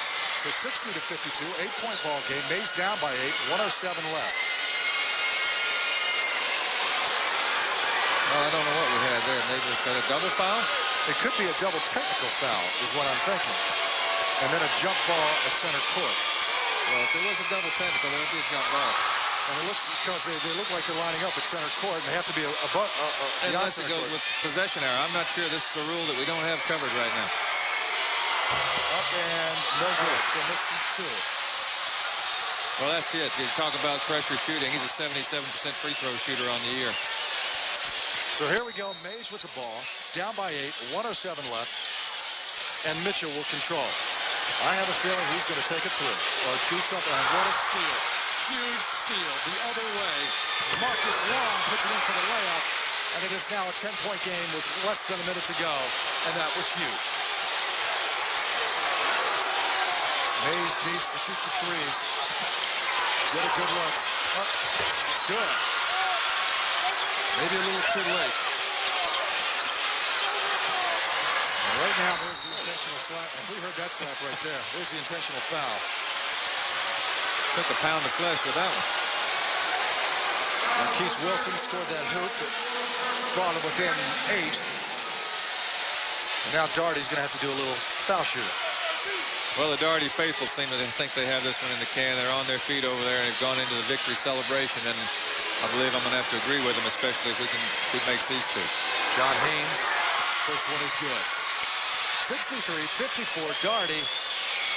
So 60-52, 8-point ball game. Mays down by 8, 107 left. Well, I don't know what we had there. Maybe it's a double foul? It could be a double technical foul, is what I'm thinking. And then a jump ball at center court. Well, if it was a double technical, there would be a jump ball. And it looks, because they look like they're lining up at center court, and they have to be unless it goes with possession error. I'm not sure this is a rule that we don't have covered right now. Up and no good. So missing 2. Well, that's it. You talk about pressure shooting. He's a 77% free throw shooter on the year. So here we go. Mays with the ball. Down by 8. 107 left. And Mitchell will control. I have a feeling he's going to take it through or do something. And what a steal. Huge steal the other way. Marcus Long puts it in for the layup. And it is now a 10-point game with less than a minute to go. And that was huge. Mays needs to shoot the threes. Get a good look. Up. Good. Maybe a little too late. And right now, there's the intentional slap. And we heard that slap right there. There's the intentional foul. Took a pound of flesh with that one. Marquise Wilson scored that hoop that brought him within 8. And now Darty's going to have to do a little foul shooting. Well, the Darty faithful seem to think they have this one in the can. They're on their feet over there and have gone into the victory celebration. And I believe I'm going to have to agree with him, especially if he makes these 2. John Haynes, first one is good. 63-54, Darty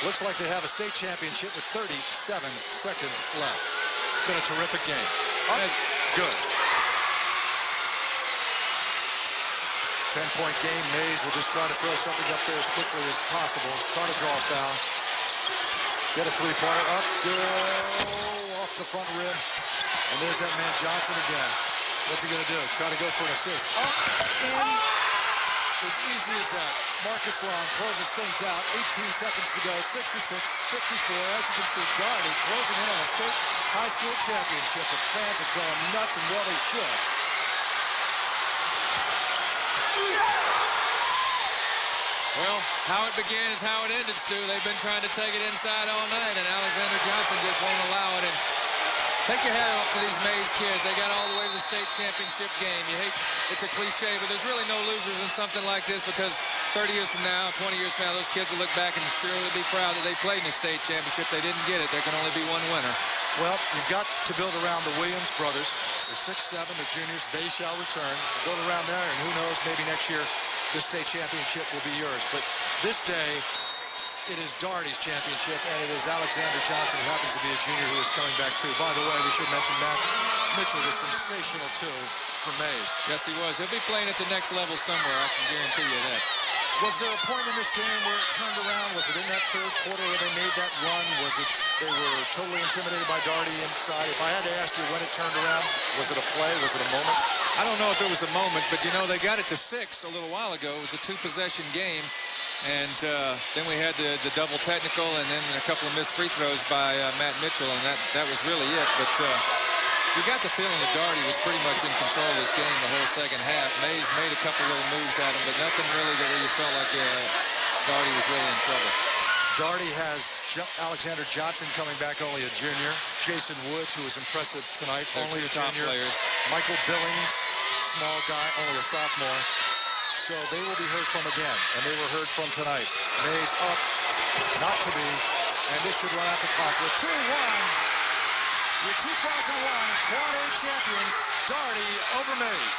looks like they have a state championship with 37 seconds left. Been a terrific game. Good. 10-point game. Mays will just try to throw something up there as quickly as possible. Try to draw a foul. Get a three-pointer up. Good. Off the front rim. And there's that man Johnson again. What's he going to do? Try to go for an assist. Up, in. As easy as that. Marcus Long closes things out. 18 seconds to go. 66-54. As you can see, Doherty closing in on a state high school championship. The fans are going nuts, and well, they should. Well, how it began is how it ended, Stu. They've been trying to take it inside all night, and Alexander Johnson just won't allow it. And take your hat off to these Mays kids. They got all the way to the state championship game. You hate, it's a cliche, but there's really no losers in something like this, because 30 years from now, 20 years from now, those kids will look back and surely be proud that they played in the state championship. They didn't get it. There can only be one winner. Well, you've got to build around the Williams brothers. They're 6'7", the juniors. They shall return. Build around there, and who knows, maybe next year this state championship will be yours. But this day, it is Doherty's championship, and it is Alexander Johnson, who happens to be a junior, who is coming back too. By the way, we should mention Matt Mitchell was sensational too for Mays. Yes, he was. He'll be playing at the next level somewhere, I can guarantee you that. Was there a point in this game where it turned around? Was it in that third quarter where they made that run? Was it they were totally intimidated by Doherty inside? If I had to ask you when it turned around, was it a play? Was it a moment? I don't know if it was a moment, but, you know, they got it to 6 a little while ago. It was a two-possession game. And then we had the double technical, and then a couple of missed free throws by Matt Mitchell, and that was really it. But you got the feeling that Doherty was pretty much in control of this game the whole second half. Mays made a couple little moves at him, but nothing really that where you felt like Doherty was really in trouble. Doherty has Alexander Johnson coming back, only a junior. Jason Woods, who was impressive tonight, only a junior. Players. Michael Billings, small guy, only a sophomore. So they will be heard from again, and they were heard from tonight. Mays up, not to be, and this should run out the clock. We're 2-1. Your 2001 Quad A champions, Doherty over Mays.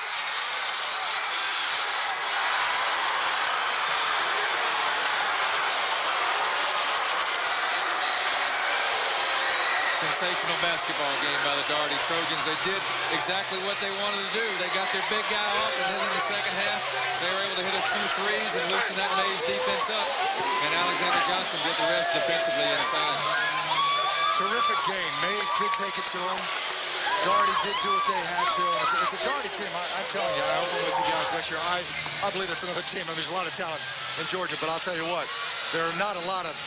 Sensational basketball game by the Doherty Trojans. They did exactly what they wanted to do. They got their big guy off, and then in the second half, they were able to hit a few threes and loosen that Mays defense up. And Alexander Johnson did the rest defensively inside. Terrific game. Mays did take it to him. Doherty did do what they had to. It's a Doherty team. I'm telling you, I hope I'm with you guys next year. I believe it's another team. I mean, there's a lot of talent in Georgia, but I'll tell you what, there are not a lot of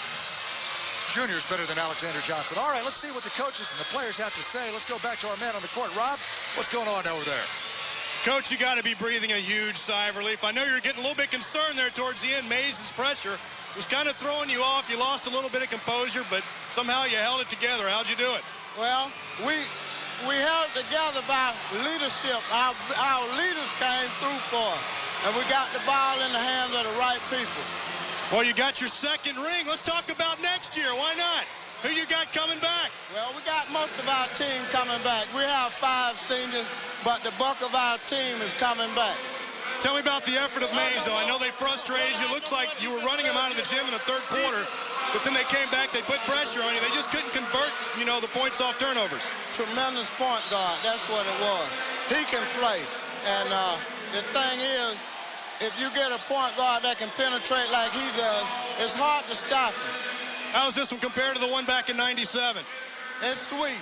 juniors better than Alexander Johnson. All right, let's see what the coaches and the players have to say. Let's go back to our man on the court. Rob, what's going on over there? Coach, you got to be breathing a huge sigh of relief. I know you're getting a little bit concerned there towards the end. Mays' pressure was kind of throwing you off. You lost a little bit of composure, but somehow you held it together. How'd you do it? Well, we held it together by leadership. Our leaders came through for us, and we got the ball in the hands of the right people. Well, you got your second ring. Let's talk about next year. Why not? Who you got coming back? Well, we got most of our team coming back. We have 5 seniors, but the bulk of our team is coming back. Tell me about the effort of Mays, though. I know they frustrated you. Looks like you were running them out of the gym in the third quarter, but then they came back, they put pressure on you. They just couldn't convert, you know, the points off turnovers. Tremendous point guard. That's what it was. He can play. And the thing is, if you get a point guard that can penetrate like he does, it's hard to stop him. How is this one compared to the one back in '97? It's sweet.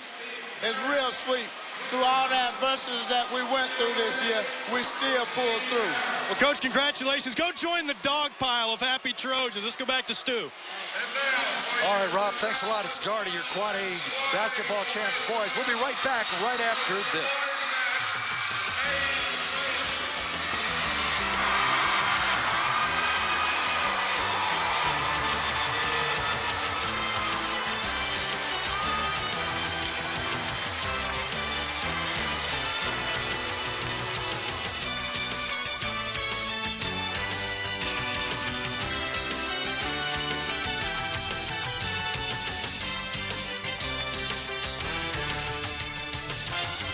It's real sweet. Through all the adversities that we went through this year, we still pulled through. Well, Coach, congratulations. Go join the dog pile of happy Trojans. Let's go back to Stu. All right, Rob, thanks a lot. It's Doherty, your Quad A basketball champs boys. We'll be right back right after this.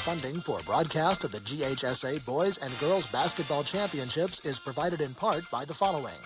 Funding for broadcast of the GHSA Boys and Girls Basketball Championships is provided in part by the following.